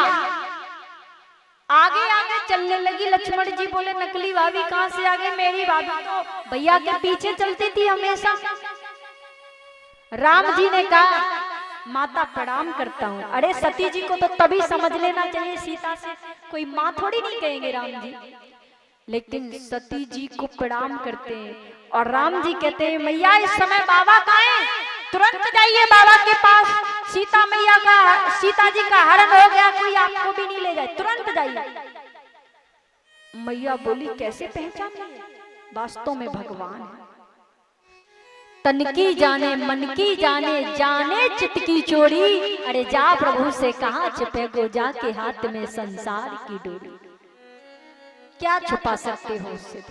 [SPEAKER 1] आगे आगे चलने लगी। लक्ष्मण जी बोले नकली भाभी कहां से आ गई? मेरी भाभी तो भैया के पीछे चलती थी हमेशा। राम जी ने कहा माता प्रणाम करता हूं। अरे सती जी को तो तभी समझ लेना चाहिए, सीता से कोई माँ थोड़ी नहीं कहेंगे राम जी। लेकिन सती जी को प्रणाम करते हैं और राम जी कहते हैं मैया इस समय बाबा कहाँ हैं? तुरंत जाइए बाबा के पास। सीता मैया का, सीता जी का हरण हो गया, कोई आपको भी नहीं ले जाए, तुरंत जाइए। मैया बोली कैसे पहचान? वास्तव में भगवान है। तन की जाने मन की जाने, जाने चित की चोरी। अरे जा प्रभु से कहा छिपे गो, जाके हाथ में संसार की डोरी। क्या छुपा सकते हो उससे?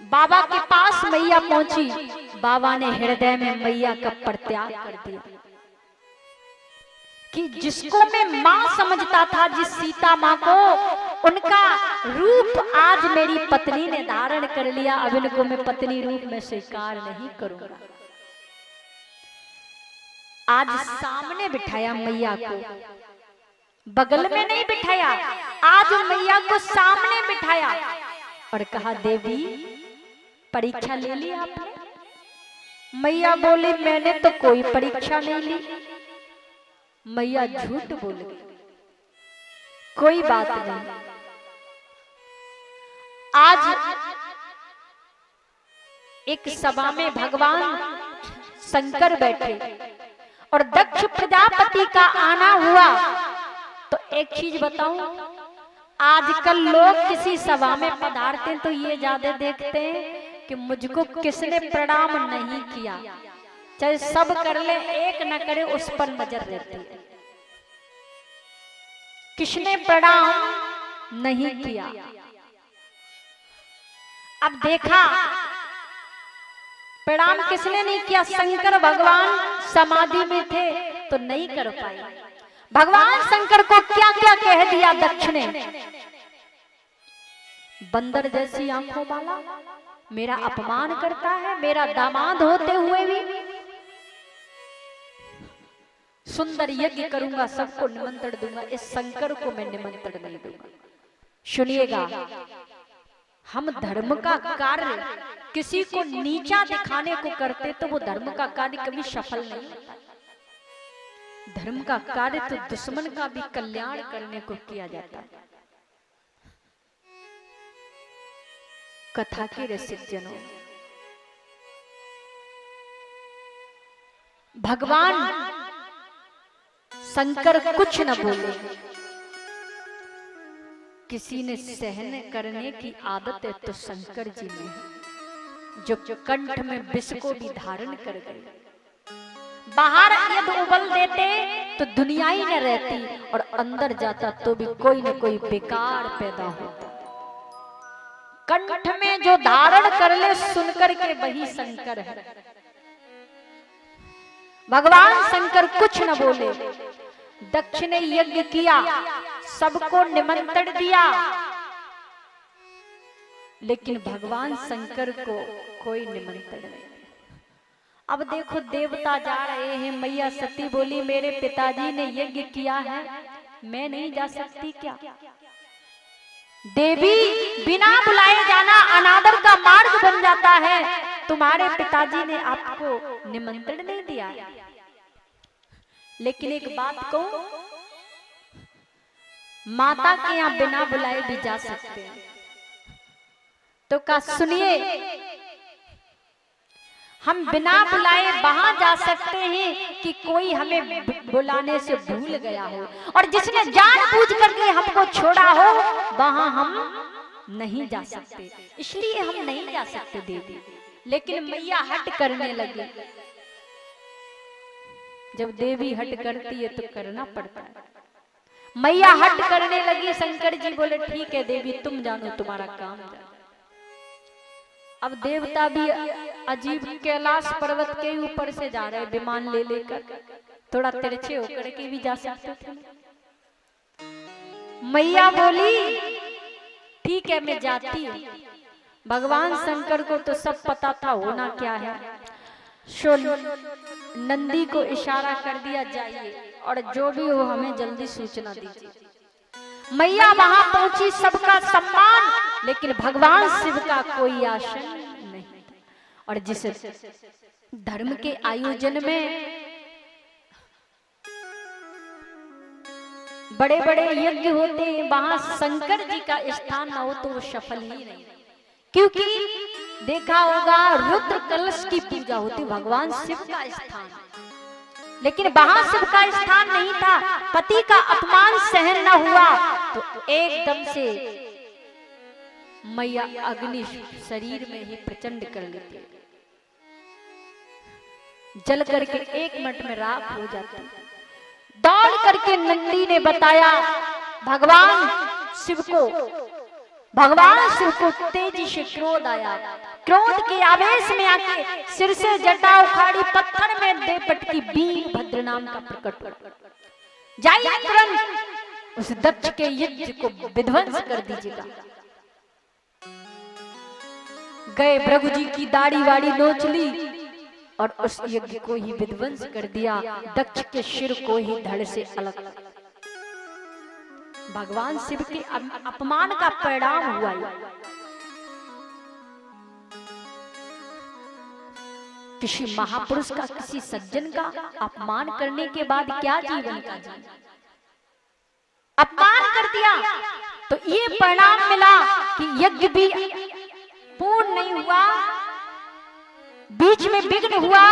[SPEAKER 1] बाबा के पास मैया पहुंची, बाबा ने हृदय में मैया का परित्याग कर दिया कि जिसको मैं मां समझता था, जिस सीता मां को, उनका रूप आज मेरी पत्नी ने धारण कर लिया। अब इनको मैं पत्नी रूप में स्वीकार नहीं करूंगा। आज सामने बिठाया मैया को, बगल में नहीं बिठाया, आज मैया को सामने बिठाया और कहा देवी परीक्षा ले ली आपने? मैया बोली मैंने तो कोई परीक्षा नहीं ली। मैया झूठ बोल गई। कोई बात नहीं, आज एक सभा में भगवान शंकर बैठे और दक्ष प्रजापति का आना हुआ। तो एक चीज बताऊं, आजकल लोग किसी सभा में पधारते हैं तो ये ज्यादा देखते हैं कि मुझको किसने प्रणाम नहीं किया, चाहे सब कर ले एक न करे उस पर नजर रहती है, किसने प्रणाम नहीं किया। अब देखा प्रणाम किसने नहीं किया, शंकर भगवान समाधि में थे तो नहीं कर पाए। भगवान शंकर को क्या क्या कह दिया दक्ष ने, बंदर जैसी आंखों वाला, मेरा अपमान करता है, मेरा दामाद होते हुए भी। सुंदर यज्ञ करूंगा, सबको निमंत्रण दूंगा, इस शंकर को मैं निमंत्रण नहीं दूंगा। सुनिएगा, हम धर्म का कार्य किसी को नीचा दिखाने को करते तो वो धर्म का कार्य कभी सफल नहीं होता। धर्म का कार्य तो दुश्मन का भी कल्याण करने को किया जाता है। कथा के रसिक जनों, भगवान शंकर कुछ न बोले, किसी ने सहन करने की आदत है तो शंकर जी में है, जो कंठ में विष को भी धारण कर गए। बाहर यदि उबल देते तो दुनिया ही न रहती, और अंदर जाता तो भी कोई न कोई बेकार पैदा होता। कंठ में जो धारण कर ले सुनकर के वही शंकर है। भगवान शंकर कुछ न बोले, दक्ष ने यज्ञ किया, सबको निमंत्रण दिया, लेकिन भगवान शंकर को कोई निमंत्रण नहीं। अब देखो देवता जा रहे हैं, मैया सती बोली मेरे पिताजी ने यज्ञ किया है, मैं नहीं जा सकती क्या? देवी बिना बुलाए जाना अनादर का मार्ग बन जाता है। तुम्हारे पिताजी ने आपको निमंत्रण नहीं दिया। लेकिन एक बात कहूं, माता के यहाँ बिना बुलाए भी जा सकते हैं। तो का सुनिए, हम बिना बुलाए वहां जा सकते हैं कि कोई हमें बुलाने से भूल गया हो, और जिसने जानबूझ करके हमको छोड़ा हो वहां हम नहीं जा सकते, इसलिए हम नहीं जा सकते देवी। लेकिन मैया हट करने लगी। जब देवी हट करती है तो करना पड़ता है। मैया हट करने लगी, शंकर जी बोले ठीक है देवी तुम जानो, तुम्हारा काम जानो। अब देवता भी अजीब कैलाश पर्वत के ऊपर से जा रहे विमान ले लेकर, थोड़ा तिरछे होकर के भी जा सकते थे। मैया बोली ठीक है मैं जाती हूँ। भगवान शंकर को तो सब पता था होना क्या है। नंदी को इशारा कर दिया जाइए और जो भी हो हमें जल्दी सूचना दीजिए। मैया वहां पहुंची, सबका सम्मान, लेकिन भगवान शिव का कोई आसन नहीं। और जिस धर्म के आयोजन में बड़े बड़े यज्ञ होते हैं, वहां शंकर जी का स्थान न हो तो वो सफल ही नहीं। क्योंकि देखा होगा रुद्र कलश की पूजा होती, भगवान शिव का स्थान, लेकिन वहां शिव का स्थान नहीं था। पति का अपमान सहन न हुआ तो एकदम से मैया अग्नि शरीर में ही प्रचंड कर लेती, जल करके 1 मिनट में राख हो जाती। दौड़ करके नंदी ने बताया भगवान शिव को तेजी से क्रोध आया। क्रोध के आवेश में आके सिर से जटा उखाड़ी, पत्थर में दे पटकी, वीरभद्र नाम का प्रकट हुआ। जाइए तुरंत उस दक्ष के यज्ञ को विध्वंस कर दीजिएगा। गए भृगु जी की दाढ़ी वाड़ी नोच ली और उस यज्ञ को ही विध्वंस कर दिया। दक्ष के सिर को ही धड़ से अलग। भगवान शिव के अपमान का परिणाम हुआ। किसी महापुरुष का, किसी सज्जन का अपमान करने के बाद क्या जीवन का जीवन, अपमान कर दिया तो ये परिणाम मिला कि यज्ञ भी पूर्ण नहीं हुआ, बीच में विघ्न हुआ,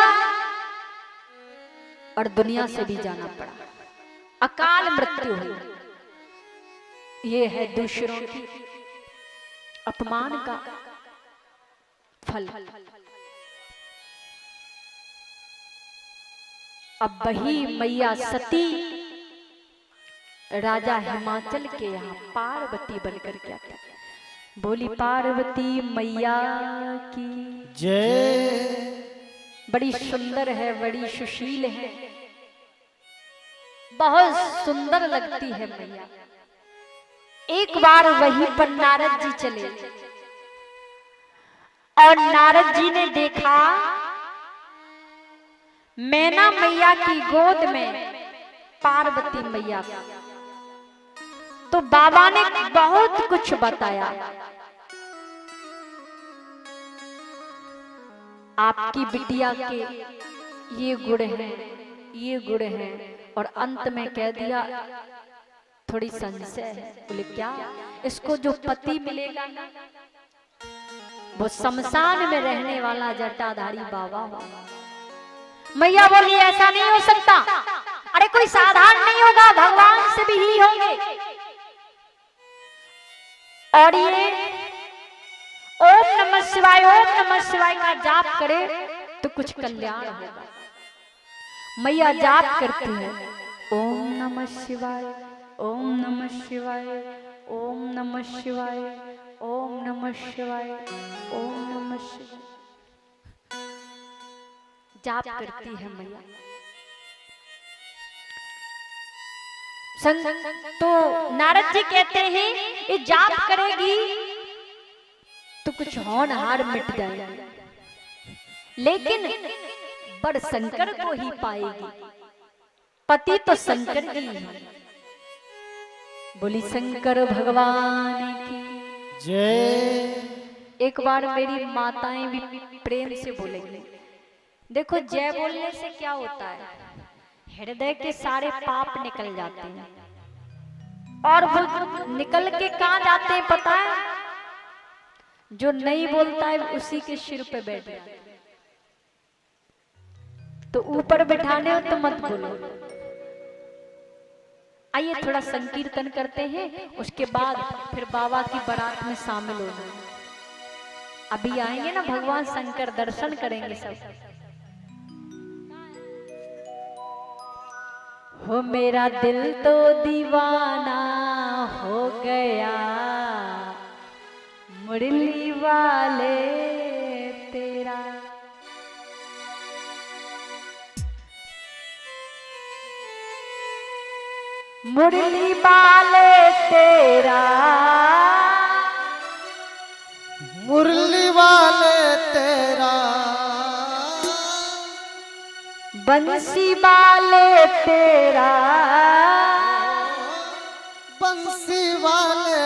[SPEAKER 1] और दुनिया से भी जाना पड़ा, अकाल मृत्यु हुई। ये है दूसरों की अपमान का फल। अब वही मैया सती राजा हिमाचल के यहाँ पार्वती बनकर क्या था, बोली पार्वती मैया की
[SPEAKER 2] जय।
[SPEAKER 1] बड़ी सुंदर है, बड़ी सुशील है, बहुत सुंदर लगती है मैया। एक बार वहीं पर नारद जी चले और नारद जी ने देखा मैना मैया की गोद में पार्वती मैया, तो बाबा ने बहुत कुछ बताया। आपकी बिटिया के ये गुण हैं, ये गुण हैं, और अंत में कह दिया थोड़ी संशय है। बोले क्या? इसको जो पति मिलेगा ना वो शमशान में रहने वाला जटाधारी बाबा होगा। मैया बोली ऐसा नहीं हो सकता, अरे कोई साधारण नहीं होगा, भगवान से भी ही होंगे। और ये ओम नमः शिवाय का जाप करे तो कुछ कल्याण होगा। मैया जाप करती है ओम नमः शिवाय, ओम नमः शिवाय, ओम नमः शिवाय, ओम नमः शिवाय, ओम नमः शिवाय, जाप करती है मैया। तो नारद जी कहते हैं ये जाप करेगी तो कुछ होनहार मिट जाएगा, लेकिन बड़ शंकर को ही पाएगी। पति तो शंकर जी है। बोली शंकर भगवान की
[SPEAKER 2] जय।
[SPEAKER 1] एक बार मेरी माताएं भी प्रेम से बोलेंगी। देखो जय बोलने से क्या होता है, हृदय के सारे पाप निकल जाते हैं, और वो निकल के कहां जाते हैं पता है? जो नहीं बोलता है उसी के सिर पे बैठ जाता है। तो ऊपर बैठाने हो तो मत बोलो। आइए थोड़ा संकीर्तन करते हैं, उसके बाद फिर बाबा की बारात में शामिल हो जाए। अभी आएंगे ना भगवान शंकर, दर्शन करेंगे सब। हो मेरा दिल तो दीवाना हो गया, मुरली वाले तेरा। मुरली वाले तेरा,
[SPEAKER 2] मुरली वाले तेरा,
[SPEAKER 1] बंसी वाले तेरा,
[SPEAKER 2] बंसी वाले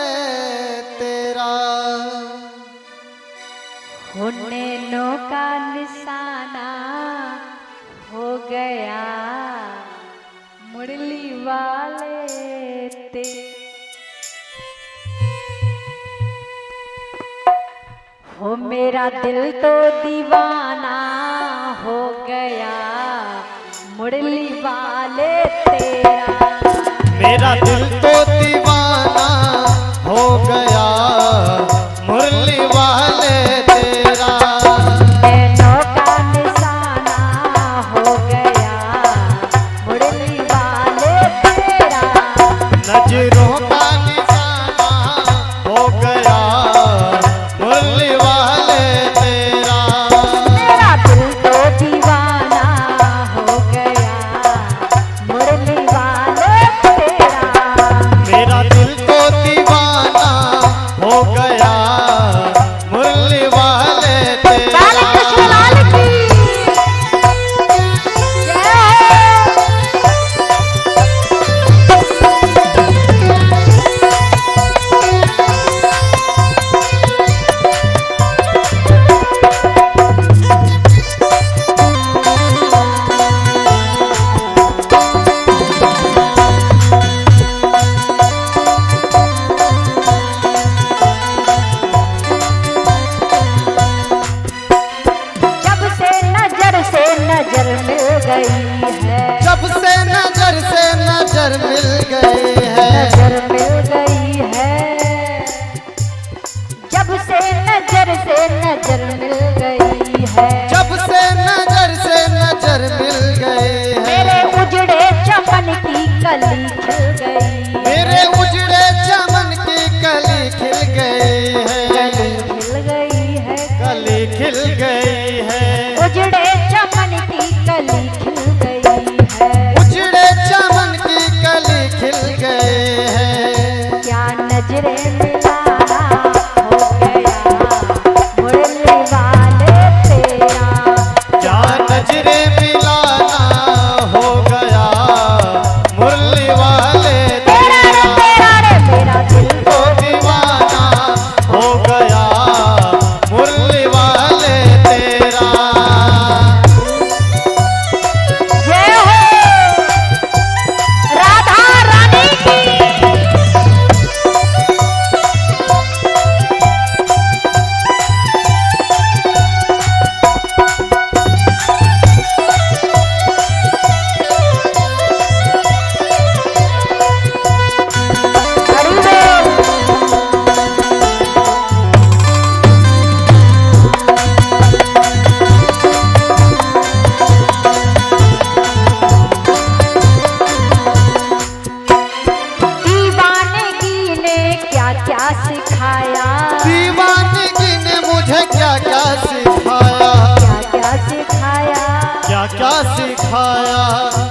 [SPEAKER 2] तेरा।
[SPEAKER 1] हो नैनों का निशाना हो गया, मुरली वाले ते। हो मेरा दिल तो दीवाना हो गया, मुरली वाले तेरा।
[SPEAKER 2] मेरा दिल तो दीवाना हो गया, मुरली वाले तेरा।
[SPEAKER 1] नैनों का निशाना हो गया, मुरली वाले तेरा।
[SPEAKER 2] नजरों का निशाना हो गया, मुरली वाले तेरा।
[SPEAKER 1] मेरा दिल तो दीवाना हो गया, मुरली वाले तेरा। है।
[SPEAKER 2] जब से नजर मिल गए हैं,
[SPEAKER 1] मेरे उजड़े चमन की कली खिल गई,
[SPEAKER 2] मेरे उजड़े चमन की कली खिल गई है,
[SPEAKER 1] कली खिल गई है,
[SPEAKER 2] कली खिल गई है,
[SPEAKER 1] उजड़े चमन की कली खिल गई है,
[SPEAKER 2] उजड़े चमन की कली खिल गए हैं।
[SPEAKER 1] क्या नजरे मिलाना हो गया मुरली वाले तेरा,
[SPEAKER 2] क्या नजरे मिलाना हो गया मुरली वाले
[SPEAKER 1] तेरा रे तेरा रे मेरा दिल
[SPEAKER 2] तो दीवाना हो गया मुरली वाले तेरा।
[SPEAKER 1] जय हो राधा रानी की। हरि बोल। दीवानगी ने क्या क्या सिखाया,
[SPEAKER 2] दीवानगी ने मुझे क्या क्या सिखाया,
[SPEAKER 1] क्या क्या सिखाया,
[SPEAKER 2] क्या क्या सिखाया,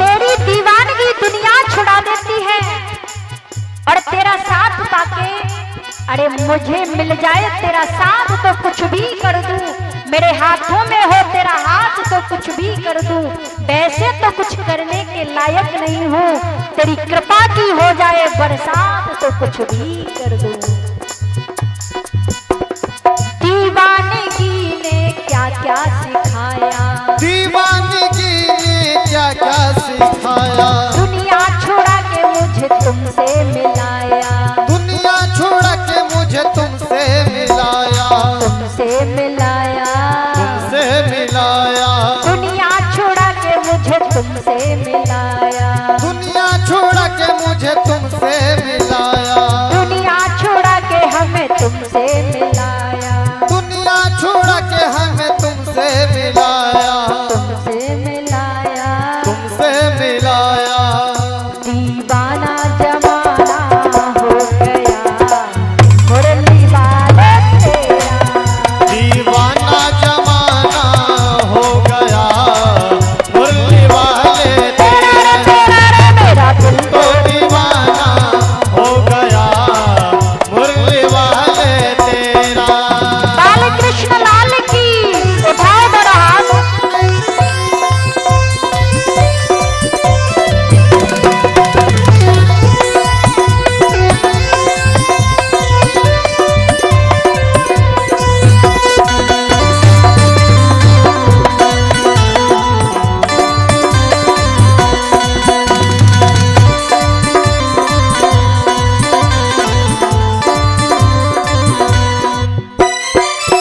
[SPEAKER 1] तेरी दीवानगी दुनिया छुड़ा देती है और तेरा साथ पाके, अरे मुझे मिल जाए तेरा साथ तो कुछ भी कर दूं, मेरे हाथों में हो तेरा हाथ तो कुछ भी कर दूं, वैसे तो कुछ करने के लायक नहीं हूँ, तेरी कृपा की हो जाए बरसात तो कुछ भी कर दूं। दीवानगी ने क्या क्या सिखाया,
[SPEAKER 2] दीवानगी ने क्या क्या सिखाया,
[SPEAKER 1] दुनिया छोड़ा के मुझे तुमसे मिलाया,
[SPEAKER 2] दुनिया छोड़ के मुझे तुमसे मिलाया,
[SPEAKER 1] तुमसे मिलाया,
[SPEAKER 2] तुमसे मिलाया,
[SPEAKER 1] दुनिया छोड़ा के मुझे तुमसे मिलाया,
[SPEAKER 2] दुनिया छोड़ के मुझे तुमसे मिलाया,
[SPEAKER 1] दुनिया छोड़ा के हमें तुमसे मिलाया,
[SPEAKER 2] दुनिया छोड़ के हमें तुमसे मिलाया,
[SPEAKER 1] तुमसे मिलाया,
[SPEAKER 2] तुमसे मिलाया।
[SPEAKER 1] दीवाना जमाना हो गया मुरली वाले तेरा,
[SPEAKER 2] दीवाना जमाना हो गया मुरली वाले
[SPEAKER 1] तेरा रे
[SPEAKER 2] तेरा,
[SPEAKER 1] तेरा रे मेरा दिल
[SPEAKER 2] तो दीवाना हो गया मुरली वाले तेरा।
[SPEAKER 1] बाल कृष्ण लाल की। उठाओ बड़ा हाथ।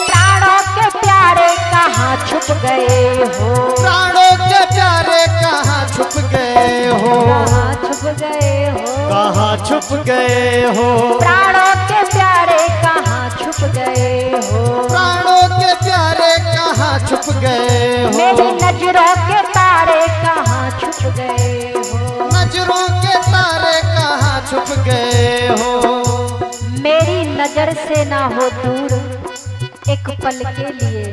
[SPEAKER 1] प्राणों के प्यारे कहाँ छुप गए हो,
[SPEAKER 2] प्राणों के प्यारे कहाँ छुप गए हो,
[SPEAKER 1] कहाँ छुप गए हो,
[SPEAKER 2] कहाँ छुप गए हो,
[SPEAKER 1] प्राणों के प्यारे कहाँ छुप गए हो,
[SPEAKER 2] प्राणों के प्यारे कहाँ छुप गए हो,
[SPEAKER 1] मेरी नजरों के तारे कहाँ छुप गए हो,
[SPEAKER 2] नजरों के तारे कहाँ छुप गए हो,
[SPEAKER 1] मेरी नजर से ना हो दूर एक पल के लिए,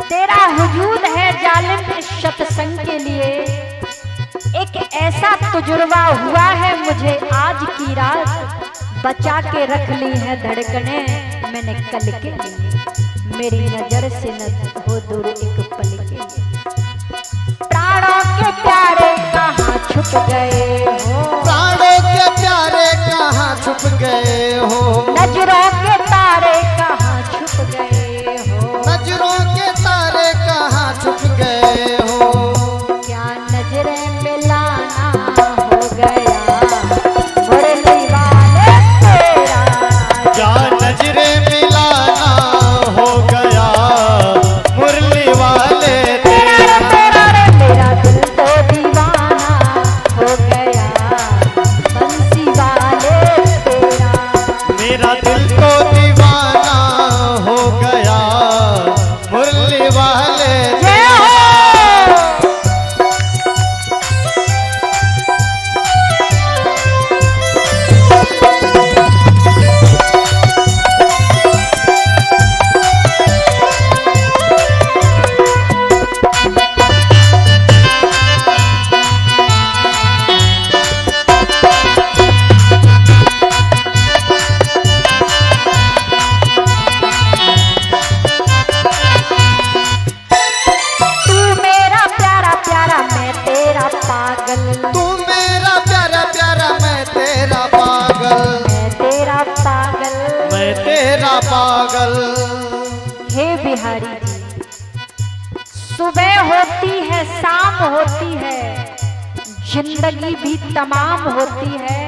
[SPEAKER 1] तेरा हुजूद है जालिम इस सत्संग के लिए, एक ऐसा तजुर्बा हुआ है मुझे आज की रात, बचा के रख ली है धड़कने मैंने कल के लिए, मेरी नजर से न हो दूर एक पल के लिए। प्राणों के प्यारे कहाँ छुप गए हो,
[SPEAKER 2] प्राणों के प्यारे कहाँ छुप गए हो,
[SPEAKER 1] नजरों के तारे कहाँ छुप गए हो,
[SPEAKER 2] नजरों के तारे कहाँ छुप गए हो,
[SPEAKER 1] क्या नजरें मिलाना हो गया मुरली वाले तेरा,
[SPEAKER 2] क्या नजरे मिलाना हो गया मुरली वाले
[SPEAKER 1] तेरा
[SPEAKER 2] तेरा,
[SPEAKER 1] रे मेरा दिल तो दीवाना हो गया बंसी वाले तेरा,
[SPEAKER 2] मेरा दिल तो दीवाना हो गया मुरली वाले तेरा पागल।
[SPEAKER 1] हे बिहारी जी, सुबह होती है शाम होती है, जिंदगी भी तमाम होती है,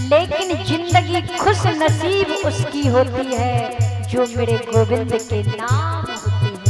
[SPEAKER 1] लेकिन जिंदगी खुश नसीब उसकी होती है जो मेरे गोविंद के नाम होती है।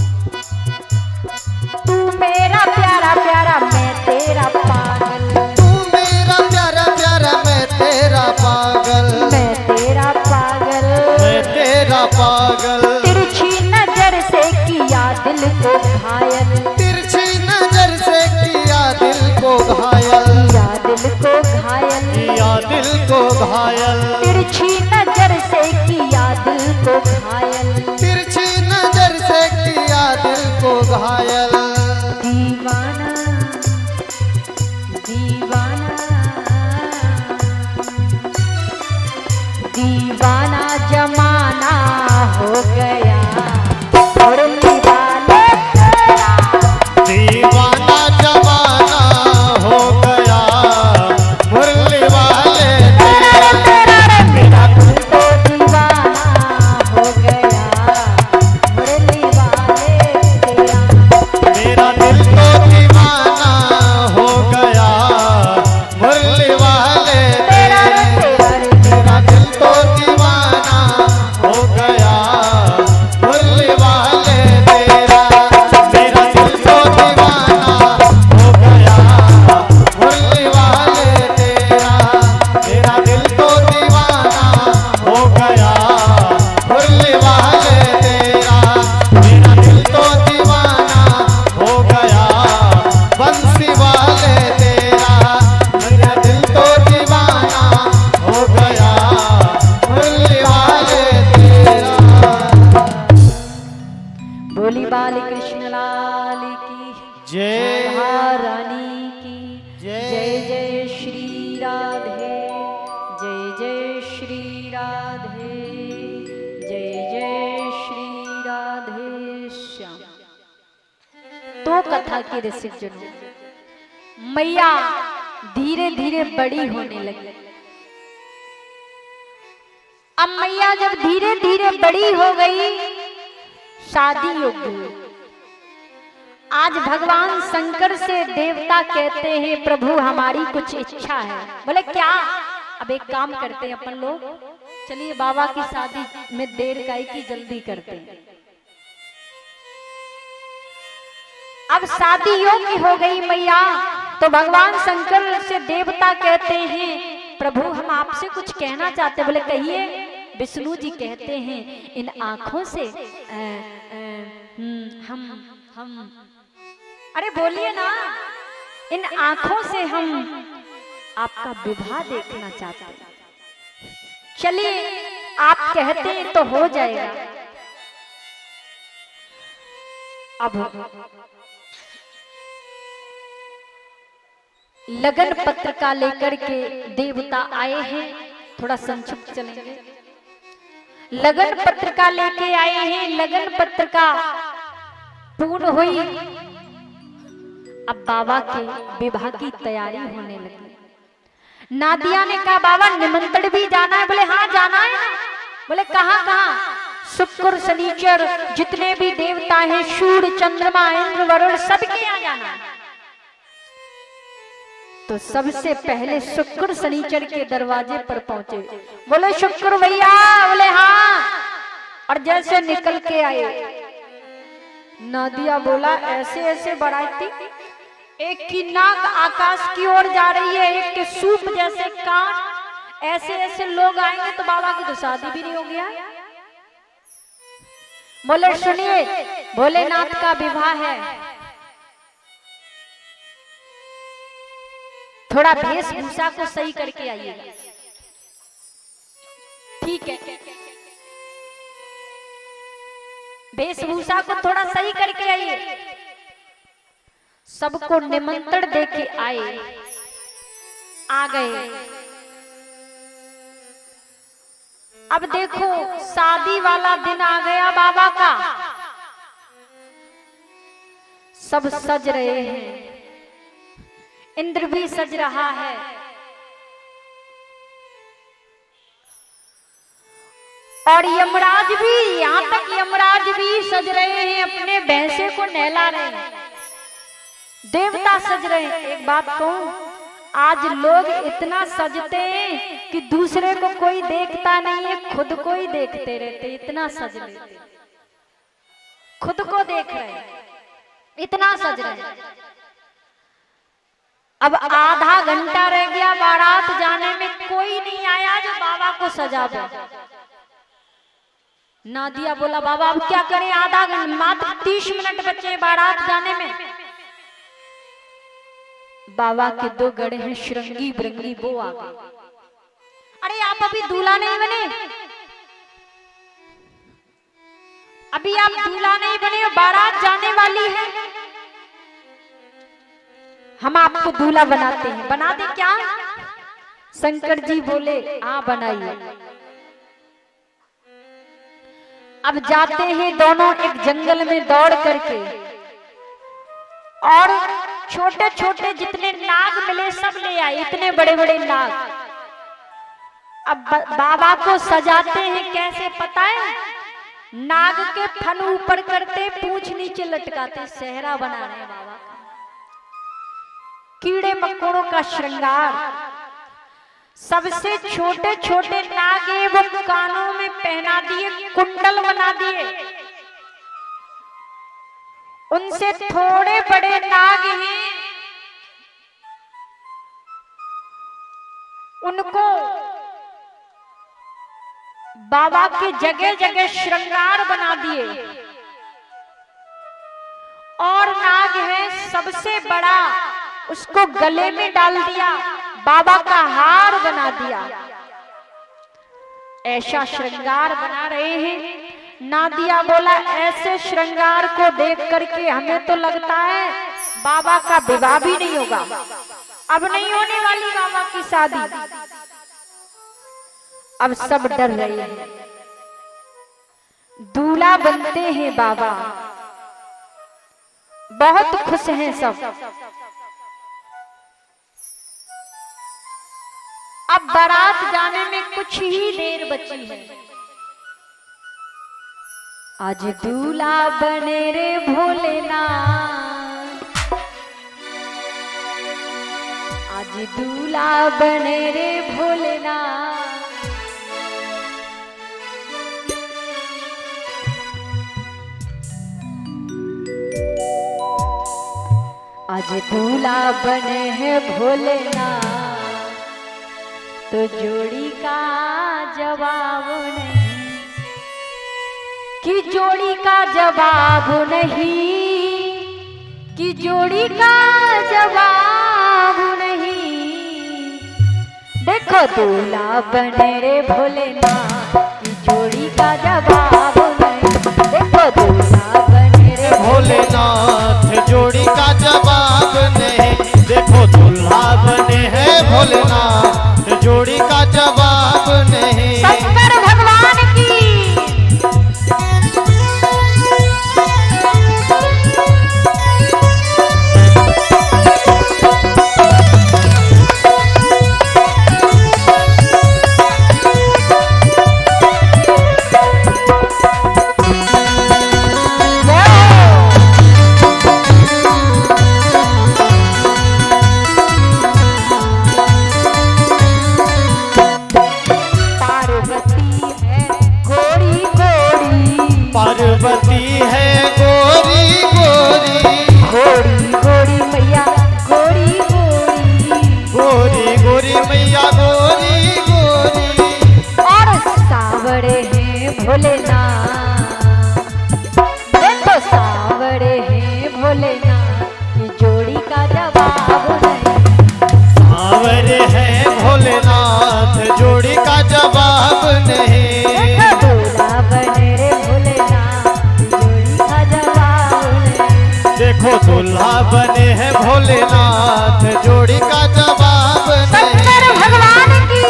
[SPEAKER 1] तू मेरा प्यारा प्यारा मैं तेरा पागल,
[SPEAKER 2] तू मेरा प्यारा प्यारा मैं तेरा पागल,
[SPEAKER 1] मैं तेरा पागल,
[SPEAKER 2] मैं तेरा पागल।
[SPEAKER 1] तिरछी नजर से किया दिल को घायल,
[SPEAKER 2] तिरछी नजर से किया दिल को घायल,
[SPEAKER 1] किया दिल को घायल,
[SPEAKER 2] किया दिल को घायल।
[SPEAKER 1] तिरछी नजर से किया दिल को घायल,
[SPEAKER 2] तिरछी नजर से किया दिल को घायल।
[SPEAKER 1] दीवाना दीवाना दीवाना जमाना हो गया, मुरली वाले तेरा,
[SPEAKER 2] दीवाना जमाना हो गया, मुरली वाले तेरा।
[SPEAKER 1] मेरा दिल तो दीवाना हो गया, मुरली वाले तेरा,
[SPEAKER 2] मेरा दिल तो दीवाना हो गया, मुरली वाले
[SPEAKER 1] तेरा
[SPEAKER 2] तेरा। मेरा दिल तो दीवाना हो गया, मुरली वाले तेरा। मेरा दिल तो दीवाना हो गया, मुरली वाले तेरा। मेरा दिल तो दीवाना हो गया, मुरली वाले तेरा। मेरा दिल तो दीवाना हो गया, बंसी वाले तेरा। मेरा दिल तो दीवाना हो गया, मुरली वाले तेरा।
[SPEAKER 1] बोली बाल कृष्ण लाल की
[SPEAKER 2] जय
[SPEAKER 1] राधा रानी की
[SPEAKER 2] जय।
[SPEAKER 1] जय जय श्री राधे, जय जय श्री राधे, जय जय श्री राधे श्याम। तो कथा के रसिक जनों, मैया धीरे धीरे बड़ी होने लगी। अब मैया जब धीरे धीरे बड़ी हो गई, शादी योग्य हुई। आज भगवान शंकर से देवता कहते हैं प्रभु हमारी कुछ इच्छा है। बोले क्या? अब एक काम करते हैं अपन लोग, चलिए बाबा की शादी में देर काहे की, जल्दी करते हैं। अब शादी योग्य हो गई मैया, तो भगवान शंकर से देवता कहते हैं प्रभु हम आपसे कुछ कहना चाहते। बोले कहिए। विष्णु जी कहते हैं इन आंखों से हम अरे बोलिए ना, इन आंखों से हम आपका विवाह देखना चाहते हैं। चलिए आप कहते हैं तो हो जाएगा। अब लगन पत्रिका लेकर के देवता आए हैं। थोड़ा संक्षिप्त चलेंगे। लगन पत्रिका लेके आए हैं। लगन पत्रिका पूर्ण हुई। अब बाबा के विवाह की तैयारी होने लगी। नादिया ने कहा बाबा निमंत्रण भी जाना है। बोले हाँ जाना है। बोले कहाँ कहाँ? शुक्र शनिचर जितने भी देवता हैं, सूर्य चंद्रमा इंद्र वरुण सबके यहाँ जाना है। तो सबसे पहले शुक्र शनिचर के दरवाजे पर पहुंचे। बोले शुक्र भैया। बोले हाँ। और जैसे निकल के आए, नादिया बोला ऐसे ऐसे बढ़ाती, एक की नाक आकाश की ओर जा रही है, एक के सूप जैसे कान, ऐसे ऐसे लोग आएंगे तो बाबा की तो शादी भी नहीं हो गया। बोले सुनिए भोलेनाथ का विवाह है, थोड़ा वेशभूषा को सही करके आइएगा। ठीक है, वेशभूषा को थोड़ा सही करके आइए। सबको निमंत्रण देके आए, आ गए। अब देखो शादी वाला दिन आ गया बाबा का। सब सज रहे हैं, इंद्र भी सज रहा है। और यमराज भी, यहाँ तक यमराज भी सज रहे हैं, अपने भैंसे को नहला रहे हैं, देवता सज रहे हैं। एक बात कहूं, आज लोग इतना सजते हैं कि दूसरे को कोई देखता नहीं है, खुद को ही देखते रहते, इतना सज लेते, खुद को देख रहे हैं, इतना सज रहे हैं। अब आधा घंटा रह गया बारात जाने में, कोई नहीं आया जो बाबा को सजा दे। नादिया बोला बाबा अब क्या करें, आधा घंटा, मात्र 30 मिनट बचे बारात जाने में। बाबा के 2 गड़े हैं श्रृंगी बिरंगी, वो आ गए। अरे आप अभी दूल्हा नहीं बने, अभी आप दूल्हा नहीं बने, बारात जाने वाली है, हम आपको दूल्हा बनाते हैं। बना दे क्या? शंकर जी बोले हाँ बनाइए। अब जाते हैं दोनों एक जंगल में दौड़ करके, और छोटे छोटे जितने नाग मिले सब ले आए, इतने बड़े बड़े नाग। अब बाबा को सजाते हैं कैसे पता है? नाग के फन ऊपर करते, पूंछ नीचे लटकाते, सेहरा बना रहे हैं बाबा का। कीड़े मकोड़ों का श्रृंगार, सबसे छोटे छोटे नाग वो कानों में पहना दिए, कुंडल बना दिए। उनसे थोड़े बड़े नाग हैं, उनको बाबा के जगह जगह श्रृंगार बना दिए। और नाग है सबसे बड़ा, उसको गले में डाल दिया, बाबा का हार बना दिया। ऐसा श्रृंगार बना रहे हैं। नादिया बोला ऐसे श्रृंगार को देख करके हमें तो लगता है बाबा का विवाह भी नहीं होगा, अब नहीं होने वाली बाबा की शादी। अब सब डर रहे हैं, दूल्हा बनते हैं बाबा, बहुत खुश हैं सब। अब बारात जाने में कुछ ही देर बची है। आज दूल्हा बने रे भोलेनाथ, आज दूल्हा बने रे भोलेनाथ। आज दूल्हा बने हैं भोलेनाथ, तो जोड़ी का जवाब नहीं, कि जोड़ी का जवाब नहीं, कि जोड़ी का जवाब नहीं। देखो दूल्हा बने रे भोलेनाथ, कि जोड़ी का जवाब नहीं। देखो दूल्हा बने रे
[SPEAKER 2] भोलेनाथ, जोड़ी का जवाब नहीं। देखो दूल्हा बने हैं भोलेनाथ, जोड़ी का जवाब नहीं।
[SPEAKER 1] शंकर भगवान की
[SPEAKER 2] पार्वती है गोरी गोरी,
[SPEAKER 1] गोरी गोरी मैया गोरी गोरी,
[SPEAKER 2] गोरी गोरी मैया गोरी गोरी।
[SPEAKER 1] और सावरे हैं भोलेनाथ, देखो सावरे हैं भोलेनाथ, की जोड़ी का जवाब नहीं।
[SPEAKER 2] सावरे हैं भोलेनाथ, जोड़ी का जवाब नहीं। देखो दूल्हा बने हैं भोलेनाथ, जोड़ी का जवाब नहीं।
[SPEAKER 1] शंकर भगवान की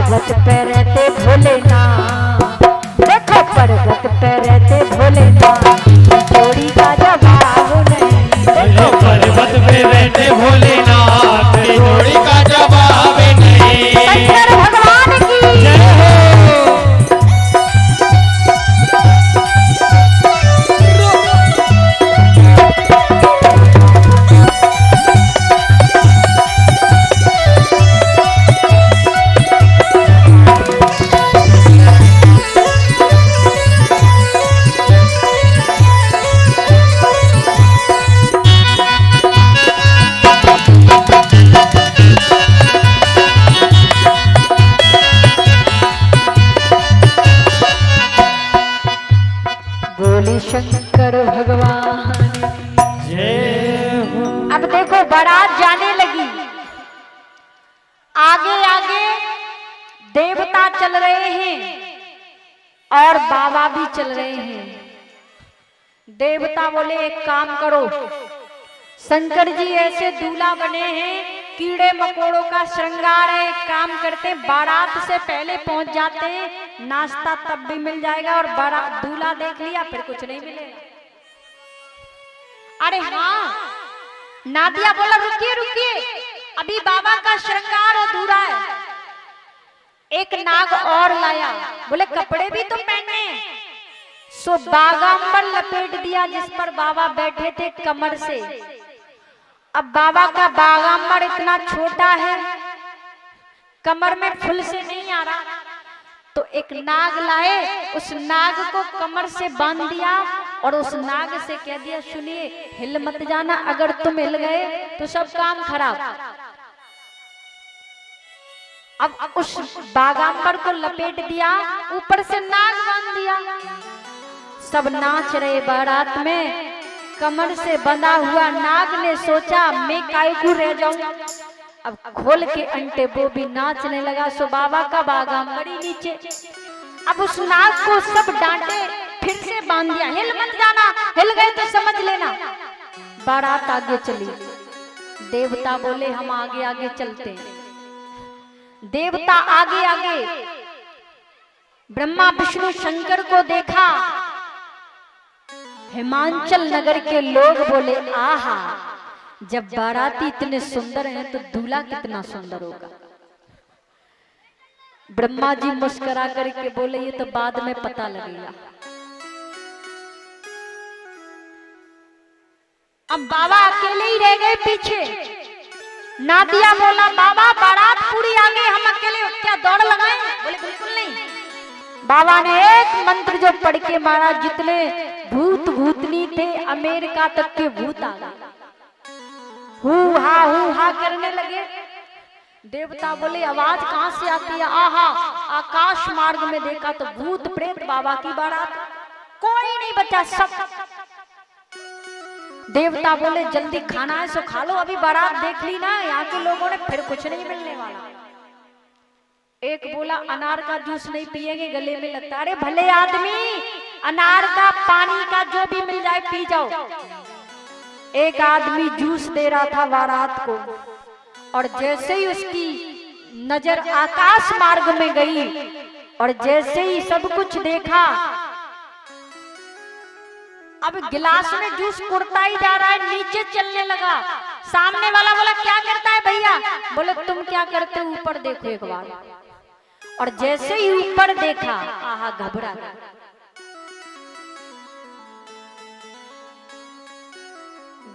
[SPEAKER 1] पर्वत पे रहते भोलेनाथ, देखो पर्वत पे रहते भोलेनाथ, जोड़ी का जवाब नहीं।
[SPEAKER 2] देखो पर्वत पे बैठे भोलेनाथ, जोड़ी का जवाब नहीं।
[SPEAKER 1] शंकर भगवान की
[SPEAKER 2] जय हो।
[SPEAKER 1] बोले शंकर भगवान।
[SPEAKER 2] जय हो।
[SPEAKER 1] अब देखो बारात जाने लगी, आगे आगे देवता चल रहे हैं और बाबा भी चल रहे हैं। देवता बोले एक काम करो, शंकर जी ऐसे दूल्हा बने हैं, कीड़े मकोड़ों का श्रृंगार है, एक काम करते बारात से पहले पहुंच जाते हैं, नाश्ता तब भी मिल जाएगा और बारात दूल्हा देख लिया फिर कुछ नहीं मिलेगा। अरे हाँ, नादिया बोला रुकिए रुकिए, अभी बाबा का श्रृंगार अधूरा है। एक नाग और लाया, बोले कपड़े भी तो पहने। सो बागांबर लपेट दिया जिस पर बाबा बैठे थे कमर से। अब बाबा का बागांबर इतना छोटा है, कमर में फुल से नहीं आ रहा, तो एक नाग लाए, उस नाग को कमर से बांध दिया और उस नाग से कह दिया सुनिए हिल मत जाना, अगर तुम हिल गए तो सब काम खराब। अब उस बागांबर को लपेट दिया, ऊपर से नाग बांध दिया, सब नाच रहे बारात में। कमर से बंधा हुआ नाग ने सोचा मैं काहे को रह जाऊं, अब खोल के अंटे वो भी नाचने लगा। सो बाबा का बागांबर ही नीचे। अब उस नाग को सब डांटे, फिर से बांध दिया, हिल मत जाना, हिल गए तो समझ लेना। बारात आगे चली, देवता बोले हम आगे आगे चलते हैं। देवता आगे आगे, ब्रह्मा विष्णु शंकर को देखा। हिमाचल नगर के लोग बोले आहा, जब बाराती इतने सुंदर हैं तो दूल्हा कितना सुंदर होगा। ब्रह्मा जी मुस्कुरा करके बोले ये तो बाद में पता लगेगा। अब बाबा अकेले ही रह गए पीछे। नादिया बोला बाबा बारात पूरी आ गई, हम अकेले क्या दौड़ लगाएं? बोले बिल्कुल नहीं। बाबा ने एक मंत्र जो पढ़ के मारा, जितने भूत भूतनी थे अमेरिका तक के भूत आ गए, हू हा करने लगे। देवता बोले आवाज कहां से आती है? आहा, आकाश मार्ग में देखा तो भूत प्रेत बाबा की बारात, कोई नहीं बचा, सब। देवता बोले जल्दी खाना है सो खा लो, अभी बारात देख ली ना यहाँ के लोगों ने, फिर कुछ नहीं मिलने वाला। एक बोला अनार का जूस नहीं पिएंगे, गले में लगता। अरे भले आदमी, अनार का पानी का जो भी मिल जाए पी जाओ। एक आदमी जूस दे रहा था बारात को, और जैसे ही उसकी नजर आकाश मार्ग में गई और जैसे ही सब कुछ देखा, अब गिलास में जूस कुड़ता ही जा रहा है, नीचे चलने लगा। सामने वाला बोला क्या करता है भैया? बोले तुम क्या करते हो, ऊपर देखो एक बार। और जैसे ही ऊपर देखा, आहा, घबरा गया।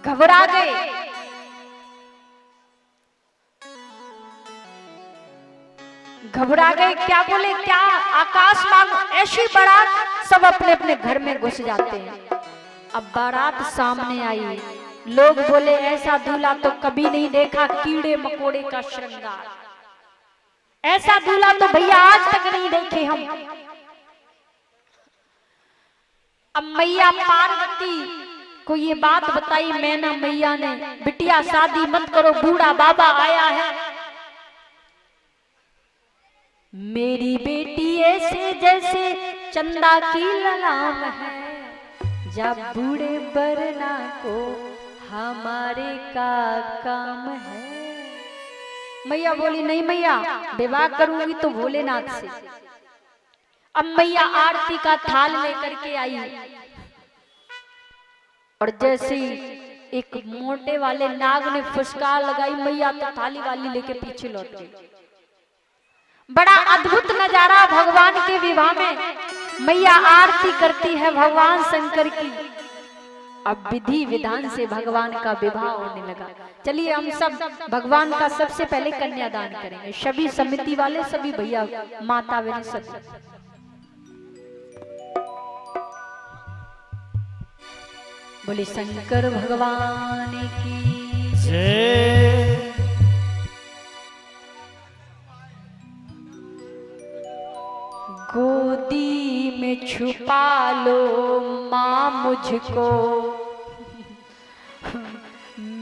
[SPEAKER 1] घबरा गए। घबरा गए, क्या बोले क्या आकाश मार्ग, ऐसी बारात, सब अपने अपने घर में घुस जाते हैं। अब बारात सामने आई, लोग बोले ऐसा दूल्हा तो कभी नहीं देखा, कीड़े मकोड़े का श्रृंगार, ऐसा दूल्हा तो भैया आज तक नहीं देखे हम। अब मैया पार्वती को ये बात बताई मैना मैया ने, बिटिया शादी मत करो, बूढ़ा बाबा आया है। मेरी बेटी ऐसे जैसे चंदा की ललाम है, जब बूढ़े बरना को हमारे का काम है। मैया बोली नहीं मैया, विवाह करूंगी तो भोलेनाथ से। अब मैया आरती का थाल लेकर के आई और जैसे एक मोटे वाले नाग ने फुसकार लगाई, मैया तो थाली वाली लेके पीछे लौट गई। बड़ा अद्भुत नजारा भगवान के विवाह में। मैया आरती करती है भगवान शंकर की। अब विधि विधान से भगवान का विवाह होने लगा। चलिए हम सब भगवान का सबसे पहले कन्यादान करेंगे, सभी समिति वाले, सभी भैया माता बहन सब। बोले शंकर भगवान की
[SPEAKER 2] जय।
[SPEAKER 1] गोदी में छुपा लो माँ मुझको,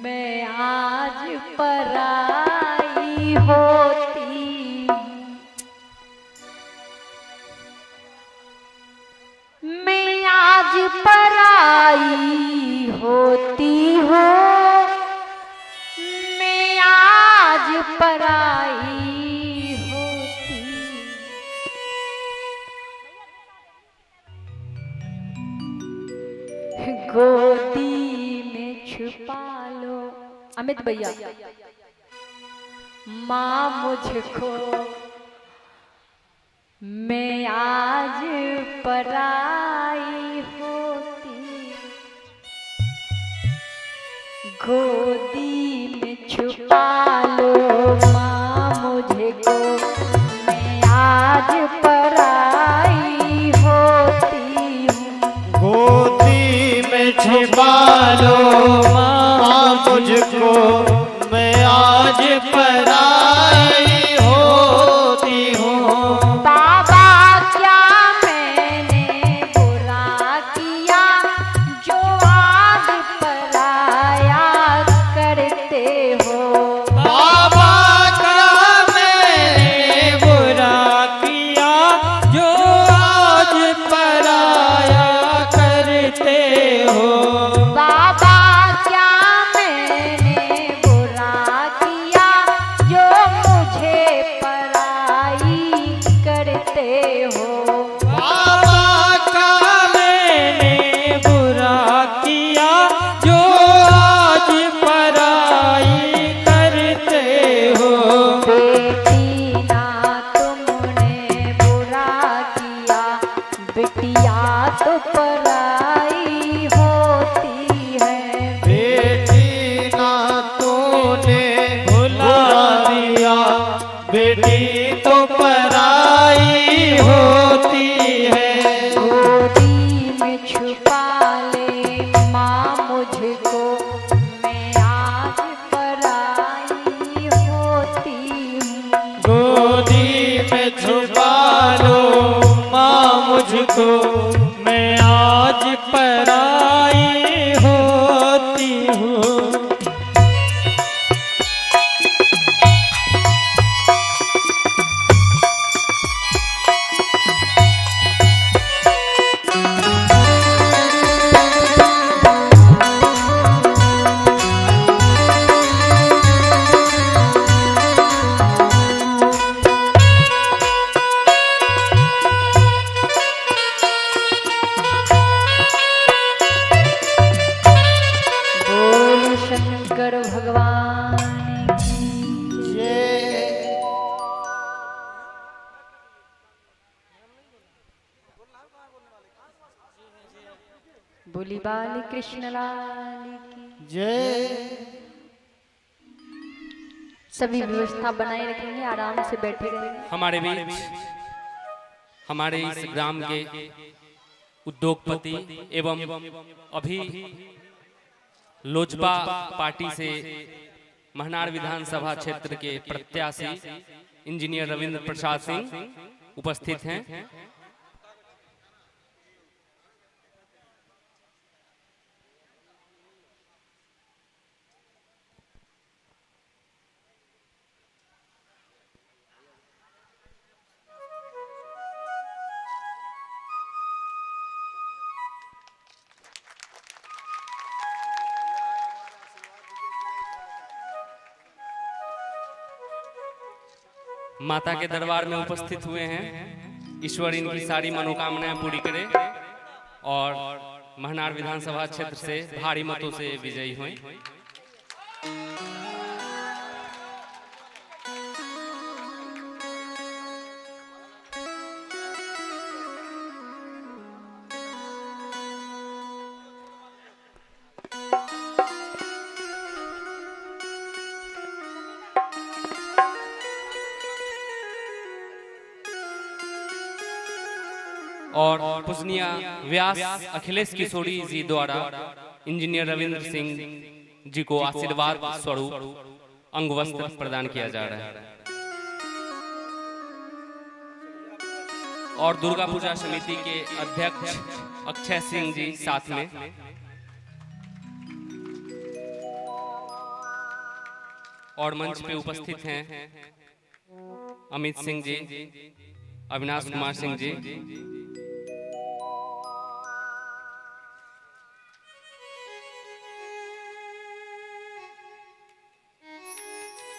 [SPEAKER 1] मैं आज पराई होती, मैं आज पराई होती हूँ, मैं आज पराई होती। गोदी में छुपा लो अमित भैया, माँ मुझको, मैं आज पराई होती, गोदी में छुपा लो माँ मुझको, मैं आज पराई होती हूँ।
[SPEAKER 2] गोदी में छिपा लो माँ मुझको, मैं आज पराई होती हूँ।
[SPEAKER 1] बाबा क्या मैंने बुरा किया जो आज पराया करते हो।
[SPEAKER 2] बाबा का मैंने बुरा किया जो आज पराया करते हो।
[SPEAKER 1] बाबा क्या मैंने बुरा किया जो मुझे पराई करते हो।
[SPEAKER 2] बाबा का मैंने बुरा किया जो आज पराई करते हो।
[SPEAKER 1] बेटी ना तुमने बुरा किया, बिटिया तो पराई होती है।
[SPEAKER 2] बेटी ना तूने भुला दिया, बेटी तो पराई होती है।
[SPEAKER 1] गोदी में छुपा ले माँ मुझको, मैं आज पराई होती हूँ।
[SPEAKER 2] गोदी में छुपा लो माँ मुझको, मैं आज पराई होती हूँ।
[SPEAKER 1] बोल शंकर भगवान की।
[SPEAKER 2] जय।
[SPEAKER 1] बोली बाल कृष्ण लाल की।
[SPEAKER 2] जय।
[SPEAKER 1] सभी व्यवस्था बनाए रखेंगे, आराम से बैठे रहेंगे।
[SPEAKER 3] हमारे बीच हमारे इस ग्राम के उद्योगपति एवं अभी लोजपा पार्टी से महनार विधानसभा क्षेत्र के प्रत्याशी इंजीनियर रविंद्र प्रसाद सिंह उपस्थित हैं। माता के दरबार में उपस्थित हुए हैं। ईश्वर इनकी सारी मनोकामनाएं पूरी करे और महनार विधानसभा क्षेत्र से भारी मतों से विजयी हुए। और पूजनीय व्यास अखिलेश किशोरी जी द्वारा इंजीनियर रविंद्र सिंह जी को आशीर्वाद स्वरूप अंगवस्त्र प्रदान किया जा रहा है। और दुर्गा पूजा समिति के अध्यक्ष अक्षय सिंह जी साथ में। और मंच पे उपस्थित हैं अमित सिंह जी, अविनाश कुमार सिंह जी,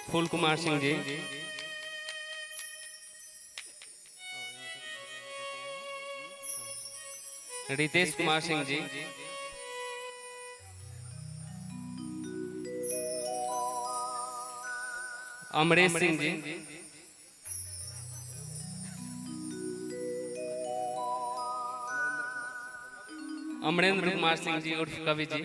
[SPEAKER 3] फूल कुमार सिंह जी, रितेश कुमार सिंह जी, अमरेश सिंह जी, अमरेंद्र कुमार सिंह जी उर्फ कवि जी,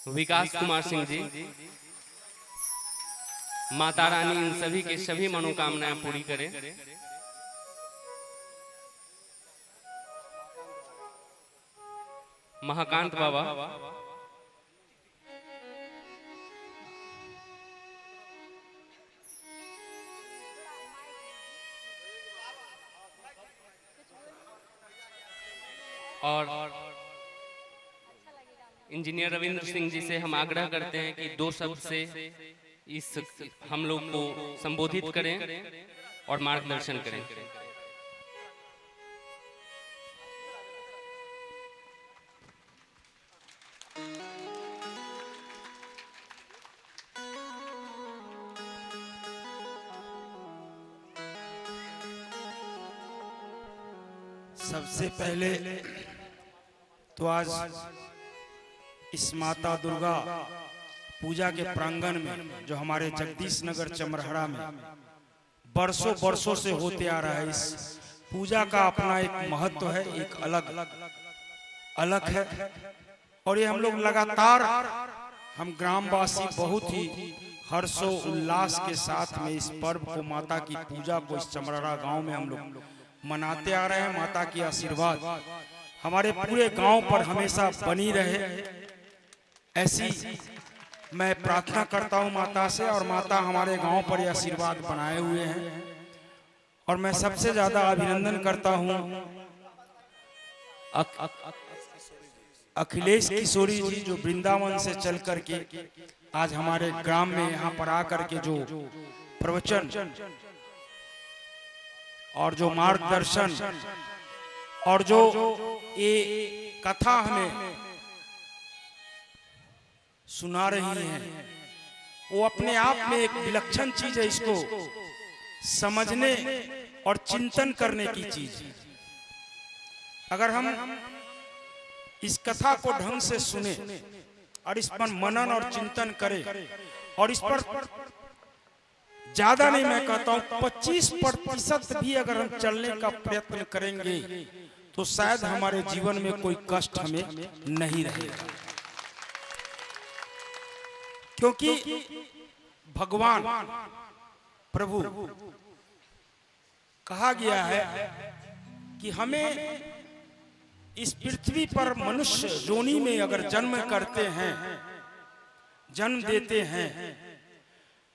[SPEAKER 3] विकास कुमार सिंह जी। माता रानी इन सभी के सभी मनोकामनाएं पूरी करे। महाकांत बाबा, और इंजीनियर रविंद्र सिंह जी से हम आग्रह करते हैं कि 2 शब्द से इस हम लोग को संबोधित करें और मार्गदर्शन करें।
[SPEAKER 4] सबसे पहले तो आज इस माता दुर्गा पूजा के प्रांगण में जो हमारे जगदीश नगर चमरहड़ा में बरसों बरसों से होते आ रहा है, इस पूजा का अपना एक महत्व है, एक अलग है। और ये हम लोग लगातार, हम ग्रामवासी बहुत ही हर्षो उल्लास के साथ में इस पर्व को, माता की पूजा को इस चमरहड़ा गांव में हम लोग मनाते आ रहे हैं। माता की आशीर्वाद हमारे पूरे गांव पर हमेशा बनी रहे, ऐसी मैं प्रार्थना करता हूं माता से। और माता हमारे गांव पर ये आशीर्वाद बनाए हुए हैं। और मैं सबसे ज्यादा अभिनंदन करता हूं अखिलेश किशोरी जी, जो वृंदावन से चल करके आज हमारे ग्राम में यहाँ पर आकर के जो प्रवचन और जो मार्गदर्शन और जो ये कथा हमें सुना रही हैं, वो अपने आप में एक विलक्षण चीज है। इसको समझने और चिंतन करने की चीज। अगर हम इस कथा को ढंग से सुने और इस पर मनन और चिंतन करें, और इस पर ज्यादा नहीं मैं कहता हूं 25% भी अगर हम चलने का प्रयत्न करेंगे तो शायद हमारे जीवन में कोई कष्ट हमें नहीं रहेगा। क्योंकि भगवान प्रभु कहा गया है कि हमें इस पृथ्वी पर मनुष्य योनि में अगर जन्म करते हैं, जन्म देते हैं,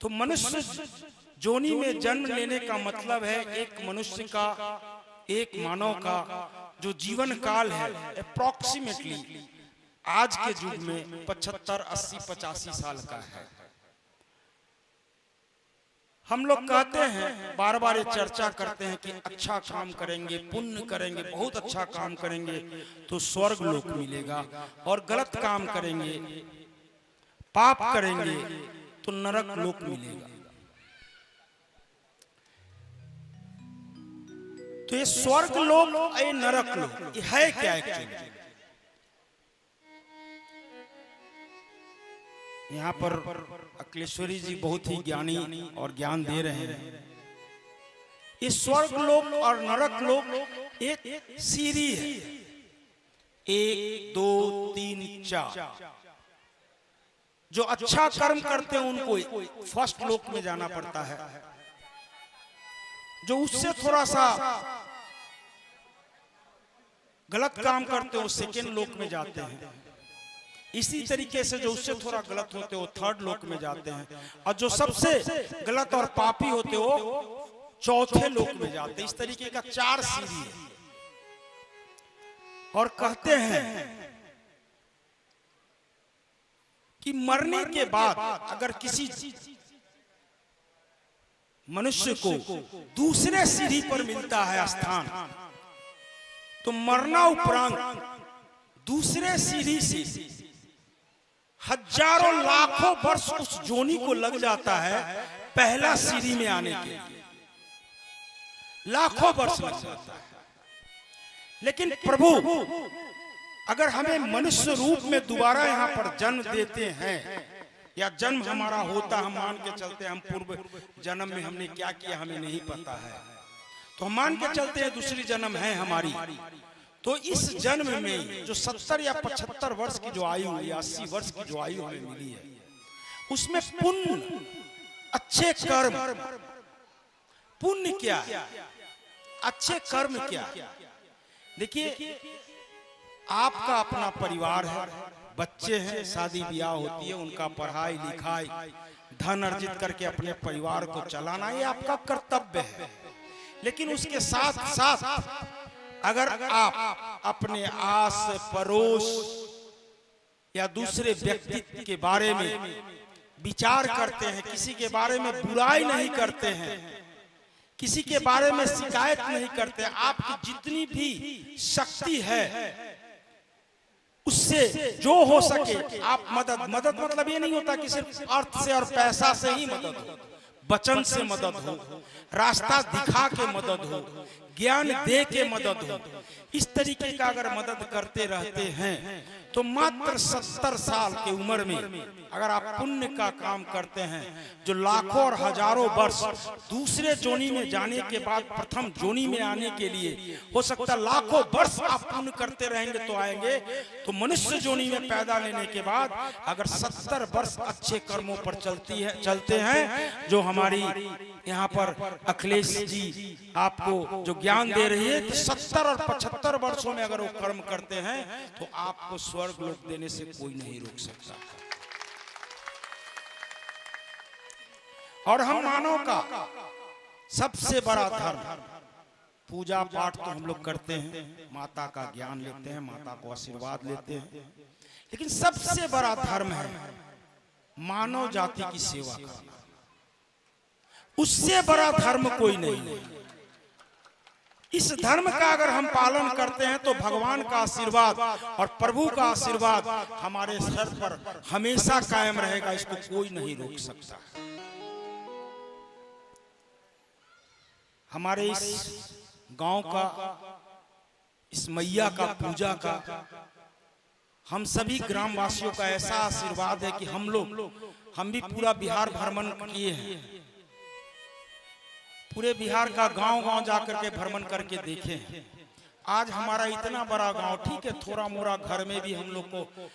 [SPEAKER 4] तो मनुष्य योनि में जन्म लेने का मतलब है एक मनुष्य का, एक मानव का जो जीवन काल है अप्रोक्सीमेटली आज के युग में 75, 80, 85 साल का है। हम लोग कहते हैं, बार बार ये चर्चा करते हैं कि अच्छा काम करेंगे, पुण्य करेंगे, बहुत अच्छा काम करेंगे तो स्वर्ग लोक मिलेगा, और गलत काम करेंगे, पाप करेंगे तो नरक लोक मिलेगा। तो ये स्वर्ग लोक, ये नरक लोक, ये है क्या एक्चुअली? यहाँ पर अखिलेश्वरी जी बहुत ही ज्ञानी और ज्ञान दे रहे हैं। ये स्वर्ग लोक और नरक लोक एक सीढ़ी है, 1 2 3 4। जो अच्छा कर्म करते हैं उनको फर्स्ट लोक में जाना पड़ता है, जो उससे थोड़ा सा गलत काम करते हैं वो सेकेंड लोक में जाते हैं। इसी तरीके से जो उससे थोड़ा गलत होते हैं वो थर्ड लोक में जाते हैं, और जो सबसे गलत और पापी होते हैं वो चौथे लोक में जाते हैं। इस तरीके का 4 सीढ़ी है। और कहते हैं कि मरने के बाद अगर किसी मनुष्य को दूसरे सीढ़ी पर मिलता है स्थान, तो मरना उपरांत दूसरे सीढ़ी से हजारों लाखों वर्ष उस जोनी को लग जाता है पहला सीढ़ी में आने के लिए, लाखों वर्ष लग जाता है। लेकिन प्रभु अगर हमें मनुष्य रूप में दोबारा यहाँ पर जन्म देते हैं, या जन्म हमारा होता, हम मान के चलते हैं हम पूर्व जन्म में हमने क्या किया हमें नहीं पता है, तो हम मान के चलते हैं दूसरी जन्म है हमारी, तो इस जन्म में जो 70 या 75 वर्ष की जो आयु या 80 वर्ष की जो आयु हमें मिली है, उसमें पुण्य, अच्छे कर्म, पुण्य क्या है, अच्छे कर्म क्या है? देखिए, आपका अपना परिवार है, बच्चे हैं, शादी ब्याह होती है, उनका पढ़ाई लिखाई, धन अर्जित करके अपने परिवार को चलाना, ये आपका कर्तव्य है। लेकिन उसके साथ साथ अगर आप अपने आस पड़ोस या दूसरे व्यक्ति के बारे में विचार करते हैं, किसी के बारे में बुराई नहीं करते हैं, किसी के बारे में शिकायत नहीं करते, आपकी जितनी भी शक्ति है उससे जो हो सके आप मदद मतलब ये नहीं होता कि सिर्फ अर्थ से और पैसा से ही मदद हो, वचन से मदद हो, रास्ता दिखा के मदद हो, ज्ञान दे के मदद हो। इस तरीके का अगर मदद करते रहते हैं तो मात्र 70 साल की उम्र में अगर आप पुण्य का काम करते हैं, जो लाखों और हजारों वर्ष दूसरे जोनी में जाने के बाद प्रथम जोनी में आने के लिए हो सकता है लाखों वर्ष आप पुण्य करते रहेंगे तो आएंगे, तो मनुष्य जोनी में पैदा लेने के बाद अगर 70 वर्ष अच्छे कर्मों पर चलते हैं, जो हमारी यहाँ पर अखिलेश जी आपको जो ज्ञान दे रही है, तो 70 और 75 वर्षों में अगर वो कर्म करते हैं तो आपको स्वर्ग लोक देने से कोई नहीं रोक सकता। और हम मानव का सबसे बड़ा धर्म, पूजा पाठ तो हम लोग करते हैं, माता का ज्ञान लेते हैं, माता को आशीर्वाद लेते हैं, लेकिन सबसे बड़ा धर्म है मानव जाति की सेवा करना। उससे बड़ा धर्म कोई नहीं है। इस धर्म का अगर हम पालन करते हैं तो भगवान का आशीर्वाद और प्रभु का आशीर्वाद हमारे सर पर हमेशा कायम रहेगा, इसको कोई नहीं रोक सकता। हमारे इस गांव का, इस मैया का पूजा का हम सभी ग्रामवासियों का ऐसा आशीर्वाद है कि हम भी पूरा बिहार भ्रमण किए हैं, पूरे बिहार का गांव-गांव जाकर के भ्रमण करके देखे हैं। आज हमारा इतना बड़ा गांव, ठीक है थोड़ा मोरा घर में भी हम लोग को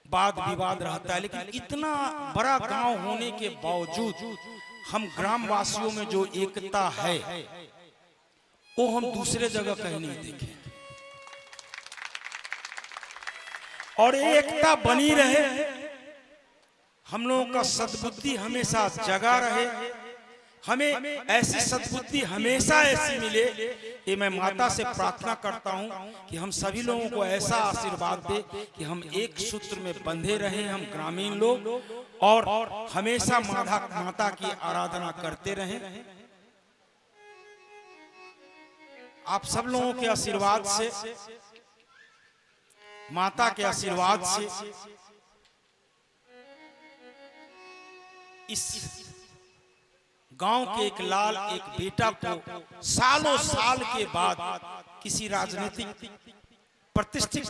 [SPEAKER 4] वाद विवाद रहता है, लेकिन इतना बड़ा गांव होने के बावजूद हम ग्रामवासियों में जो एकता है वो हम दूसरे जगह कहीं नहीं देखे। और एकता बनी रहे, हम लोगों का सद्बुद्धि हमेशा जगा रहे, हमें ऐसी सद्बुद्धि हमेशा ऐसी मिले। ये मैं माता से प्रार्थना करता हूँ कि हम सभी लोगों को ऐसा आशीर्वाद दे कि हम एक सूत्र में बंधे रहें, हम ग्रामीण लोग, और हमेशा माता की आराधना करते रहें। आप सब लोगों के आशीर्वाद से, माता के आशीर्वाद से इस गांव के एक लाल, एक बेटा को सालों साल के बाद किसी राजनीतिक प्रतिष्ठित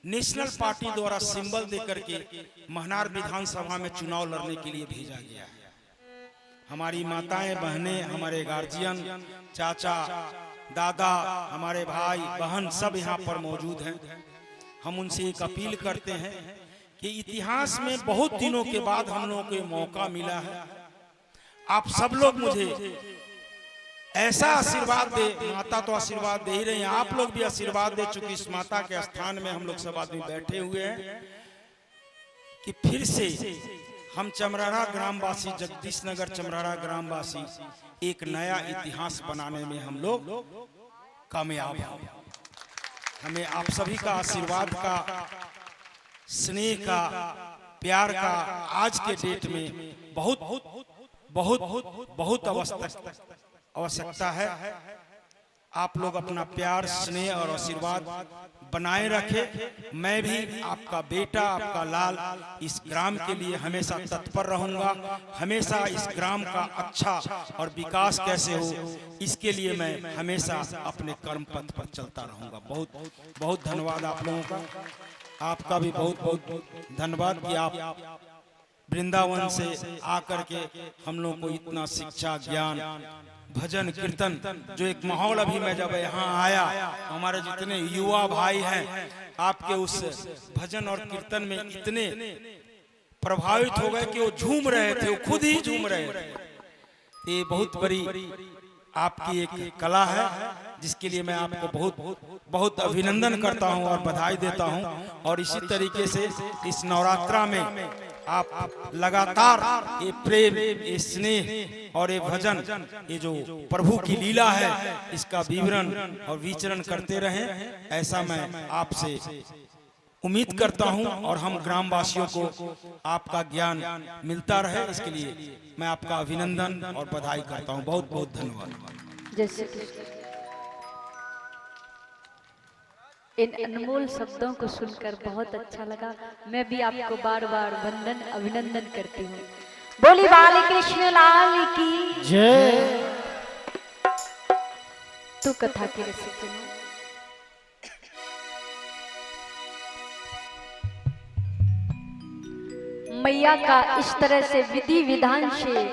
[SPEAKER 4] नेशनल पार्टी द्वारा सिंबल देकर के महनार विधानसभा में चुनाव लड़ने के लिए भेजा गया है। हमारी माताएं, बहनें, हमारे गार्जियन, चाचा, दादा, हमारे भाई बहन सब यहाँ पर मौजूद हैं। हम उनसे एक अपील करते हैं कि इतिहास में बहुत दिनों के बाद हम लोगों को मौका मिला है। आप सब लोग मुझे ऐसा आशीर्वाद दे, माता तो आशीर्वाद दे ही रही हैं, आप लोग भी आशीर्वाद दे, चूंकि इस माता के स्थान में हम लोग सब आदमी बैठे हुए हैं, कि फिर से हम चमराड़ा ग्रामवासी, जगदीश नगर चमराड़ा ग्रामवासी एक नया इतिहास बनाने में हम लोग कामयाब हों। हमें आप सभी का आशीर्वाद का, स्नेह का, प्यार का आज के डेट में बहुत बहुत बहुत आवश्यकता है। आप लोग अपना प्यार, स्नेह और आशीर्वाद बनाए रखें। मैं भी आपका बेटा, आपका लाल इस ग्राम के लिए हमेशा तत्पर रहूंगा। हमेशा इस ग्राम का अच्छा और विकास कैसे हो, इसके लिए मैं हमेशा अपने कर्म पथ पर चलता रहूंगा। बहुत बहुत धन्यवाद आप लोगों का। आपका भी बहुत बहुत धन्यवाद कि आप वृंदावन से आकर के हम लोग को इतना शिक्षा, ज्ञान, भजन, कीर्तन, जो एक माहौल अभी मैं जब यहाँ आया, हमारे जितने युवा भाई हैं आपके उस भजन और कीर्तन में इतने प्रभावित हो गए कि वो झूम रहे थे, वो खुद ही झूम रहे थे। ये बहुत बड़ी आपकी एक कला है, जिसके लिए मैं आपको बहुत बहुत अभिनंदन करता हूं और बधाई देता हूं। और इसी तरीके से इस नवरात्रा में आप लगातार ये प्रेम, ये स्नेह और ये भजन, ये जो प्रभु की लीला है, इसका विवरण और विचरण करते रहें, ऐसा मैं आपसे उम्मीद करता हूं। और हम ग्रामवासियों को आपका ज्ञान मिलता रहे, इसके लिए मैं आपका अभिनंदन और बधाई करता हूं। बहुत बहुत धन्यवाद।
[SPEAKER 1] जैसे इन अनमोल शब्दों को सुनकर बहुत अच्छा लगा। मैं भी आपको बार बार वंदन, अभिनंदन करती हूँ। बोली बाल कृष्ण लाल की
[SPEAKER 2] जय।
[SPEAKER 1] तू कथा के रसिक जनों, मैया का इस तरह से विधि विधान से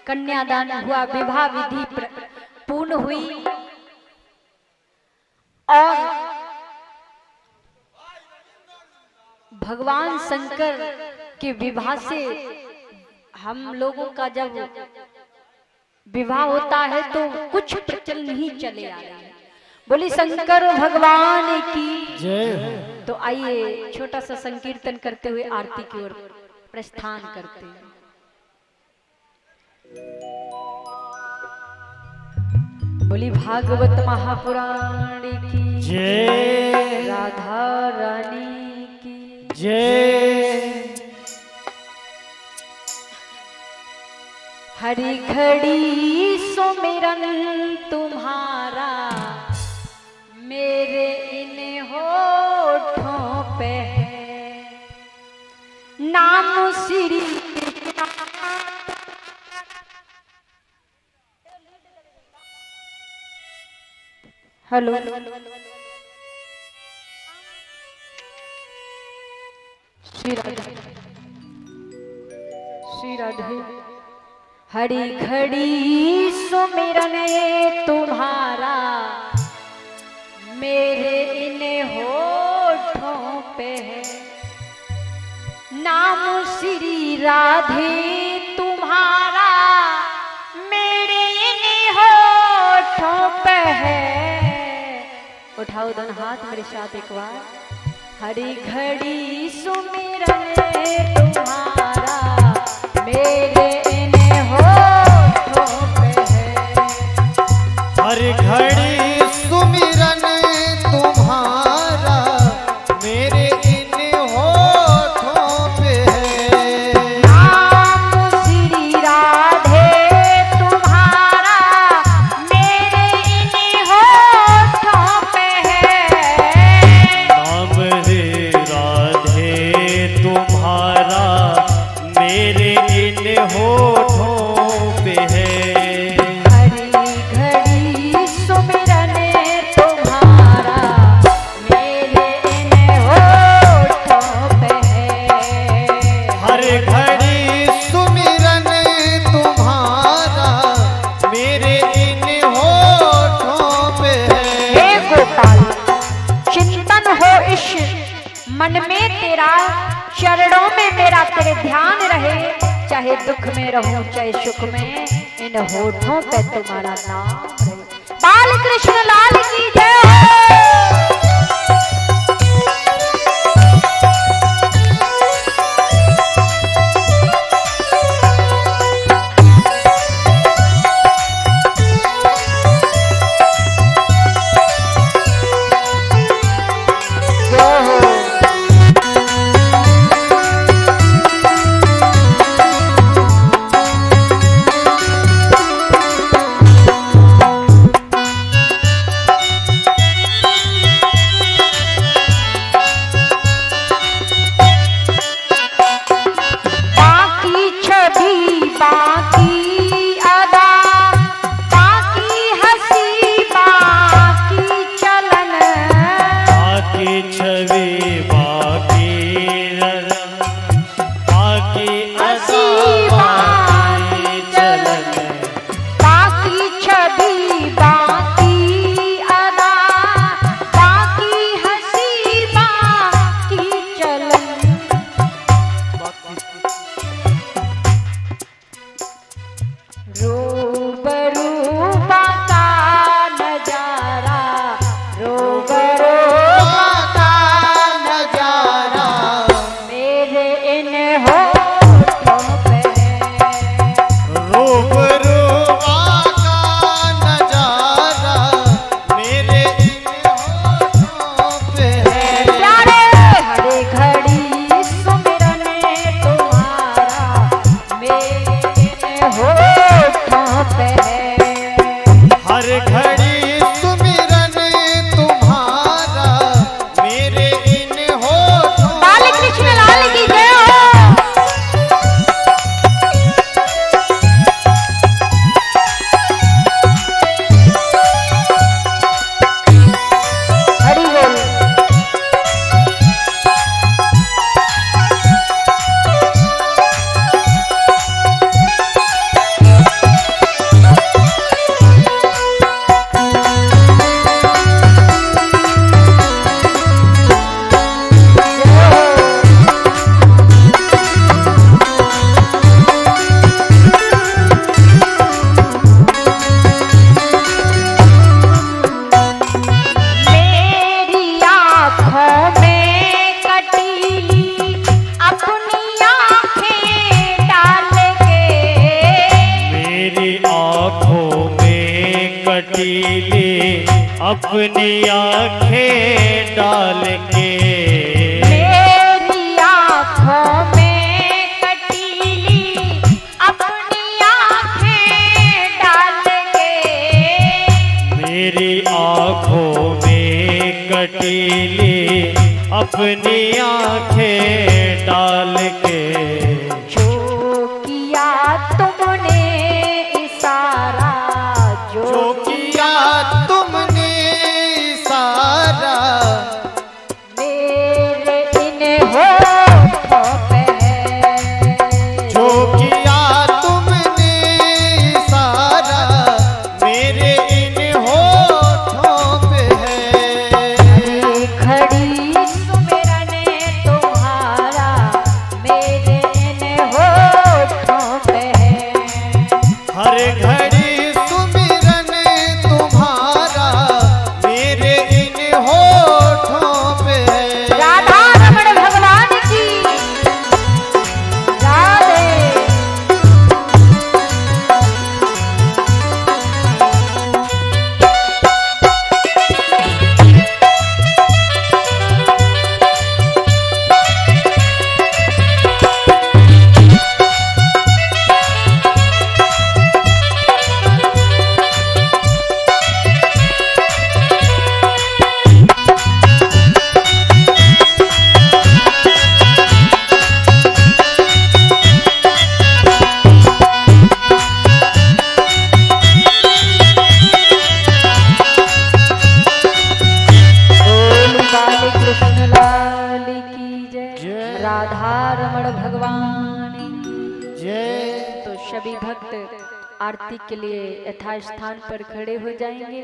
[SPEAKER 1] कन्यादान हुआ, विवाह विधि पूर्ण हुई, और भगवान शंकर के विवाह से हम लोगों का जब विवाह होता है तो कुछ प्रचलन ही चले आ रहे हैं। बोली शंकर भगवान की
[SPEAKER 2] जय।
[SPEAKER 1] तो आइए छोटा सा संकीर्तन करते हुए आरती की ओर प्रस्थान करते हैं। बोली भागवत महापुराण की
[SPEAKER 2] जय।
[SPEAKER 1] राधा रानी
[SPEAKER 2] जय।
[SPEAKER 1] हरि घड़ी सुमिरन तुम्हारा मेरे इन होठों पे है, नाम श्री हेलो श्री राधे, श्री राधे। हरि घड़ी सुमिरन तुम्हारा मेरे इन होठों पे है, नाम श्री राधे तुम्हारा मेरे इन होठों पे है। उठाओ दोनों हाथ मेरे साथ एक बार। हरि घड़ी सुमिरन तुम्हारा मेरे इन होठों लाल, चरणों में मेरा तेरे ध्यान रहे, चाहे दुख में रहूं चाहे सुख में, इन होठों पे तुम्हारा नाम रहे। बाल कृष्ण लाल की जय।
[SPEAKER 2] अपनी आंखें डाल के,
[SPEAKER 1] मेरी आंखों में कटीली अपनी आंखें डाल के,
[SPEAKER 2] मेरी आंखों में कटीली अपनी आंखें डाल के,
[SPEAKER 1] जो किया तुमने इशारा,
[SPEAKER 2] जो किया तुमने इशारा,
[SPEAKER 1] मेरे इन होठों पे है,
[SPEAKER 2] जो किया तुमने इशारा, मेरे इन होठों पे है।
[SPEAKER 1] खड़ी सुमिरन तुम्हारा मेरे इन होठों पे है,
[SPEAKER 2] हर घड़ी सुमिरन तुम्हारा मेरे इन होठों पे है।
[SPEAKER 1] राधा रमण भगवान की राधे। कृष्ण लाल की जय, राधा रमण भगवान की
[SPEAKER 2] जय।
[SPEAKER 1] तो सभी भक्त आरती के लिए यथास्थान पर खड़े हो जाएंगे।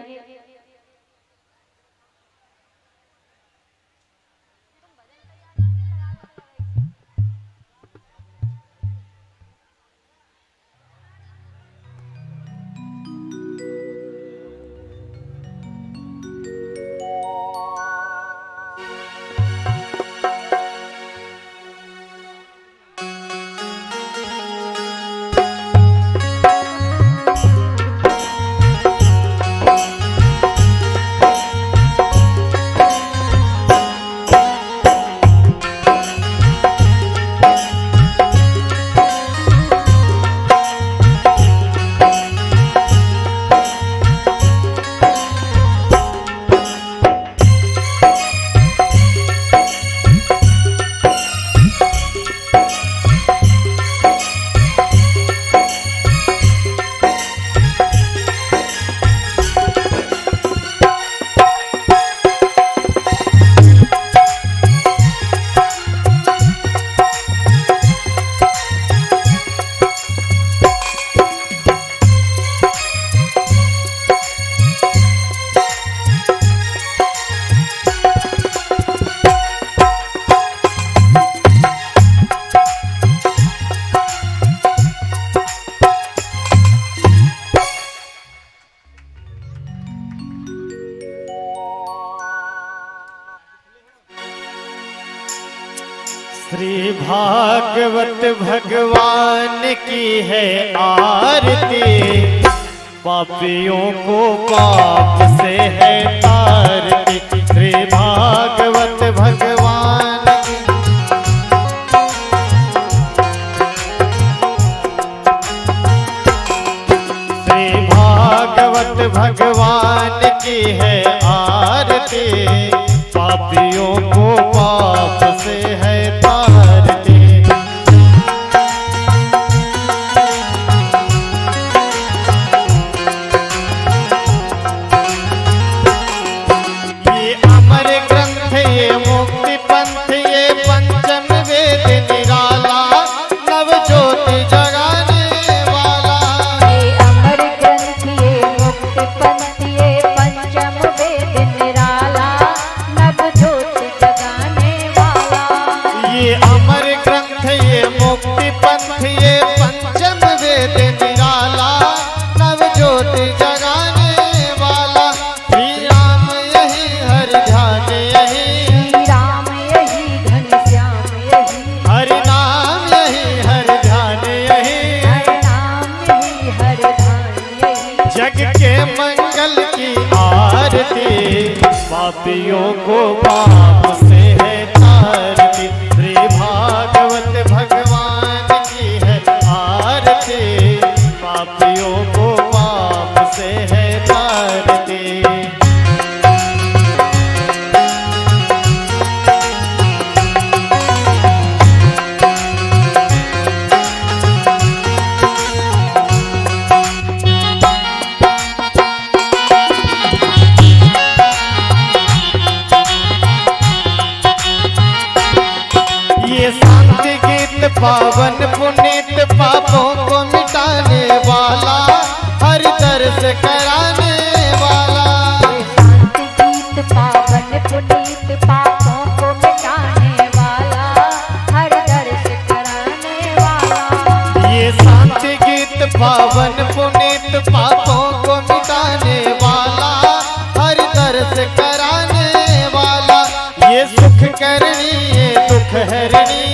[SPEAKER 2] श्री भागवत भगवान की है आरती, पापियों को पाप से है तारती। श्री भागवत भगवान की श्री भागवत भगवान की है आरती, पापियों को पाप से है तारती। ये अमर ग्रंथ, ये मुक्ति पंथ, ये पंचम वेद निराला, नव ज्योति जगाने वाला।
[SPEAKER 1] ये अमर ग्रंथ, ये मुक्ति पंथ, ये पंचम वेद निराला, नव ज्योति जगाने वाला।
[SPEAKER 2] ये अमर ग्रंथ, ये मुक्ति पंथ, ये पंचम वेद निराला, नव ज्योति जगाने वाला। श्री राम यही हर ध्यान यही,
[SPEAKER 1] श्री राम यही घनश्याम यही,
[SPEAKER 2] हरि नाम यही हर ध्यान यही।
[SPEAKER 1] हर नाम यही हर ध्यान यही।
[SPEAKER 2] जग के मंगल की आरती, पापियों को पाप से है तारती। श्री भागवत भगवान की है आरती, पापियों को पाप से है तारती। ये शांति गीत पावन पुनीत, पापों को मिटाने वाला, हर दर्श कराने वाला।
[SPEAKER 1] ये शांति गीत पावन पुनीत, पापों को मिटाने वाला, हर दर्श कराने वाला।
[SPEAKER 2] ये शांति गीत पावन पुनीत, पापों को मिटाने वाला, हर दर्श कराने वाला। ये सुख करनी, ये दुख हरणी,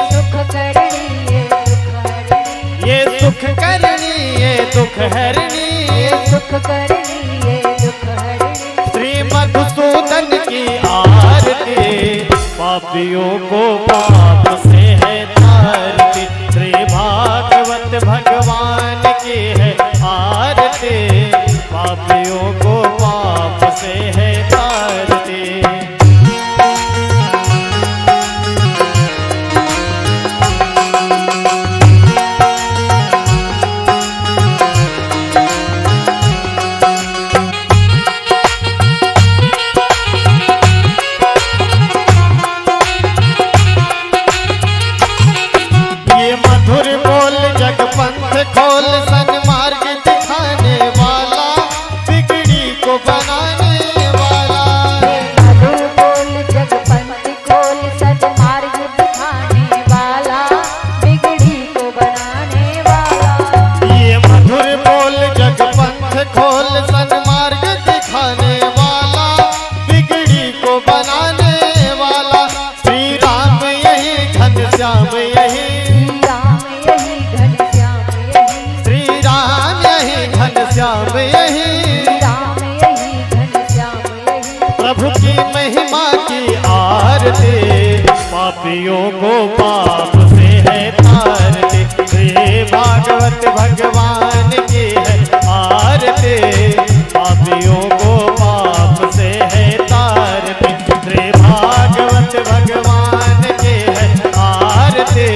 [SPEAKER 1] सुख करनी ये सुख हरणी,
[SPEAKER 2] ये सुख करनी, ये दुख हरणी।
[SPEAKER 1] ये सुख करनी ये दुख हरणी।
[SPEAKER 2] श्री मधुसूदन की आरती, पापियों को पाप से है तारती। श्री भागवत भगवान की है आरती, पापियों को पाप से है तारती। ये मधुर बोल जग पंथ खोल, सन्मार्ग दिखाने वाला, बिगड़ी को बनाने वाला।
[SPEAKER 1] मधुर बोल जग पंथ खोल, सन्मार्ग दिखाने वाला, बिगड़ी को बनाने वाला।
[SPEAKER 2] ये मधुर बोल जग पंथ खोल, सन्मार्ग दिखाने वाला, बिगड़ी को बनाने वाला। श्री राम यही घनश्याम यही,
[SPEAKER 1] श्री राम यही घनश्याम यही,
[SPEAKER 2] श्री राम यही घनश्याम यही।
[SPEAKER 1] श्री राम यही घनश्याम यही।
[SPEAKER 2] प्रभु की महिमा की आरती, पापियों को पाप से है तारती। श्री भागवत भगवान की है आरती, पापियों को पाप से है तारती। श्री भागवत भगवान की है आरती,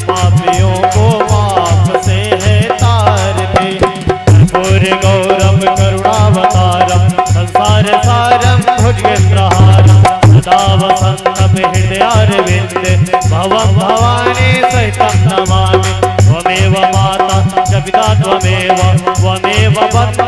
[SPEAKER 2] पापियों को पाप से है तारती। कर्पूर गौरम करुणावतारम, संसार सारम भुजगेन्द्रहारम, सदा वसन्तं हृदयारविन्दे, भवं भवानी सहितं नमामि। त्वमेव माता च पिता त्वमेव, त्वमेव बन्धुः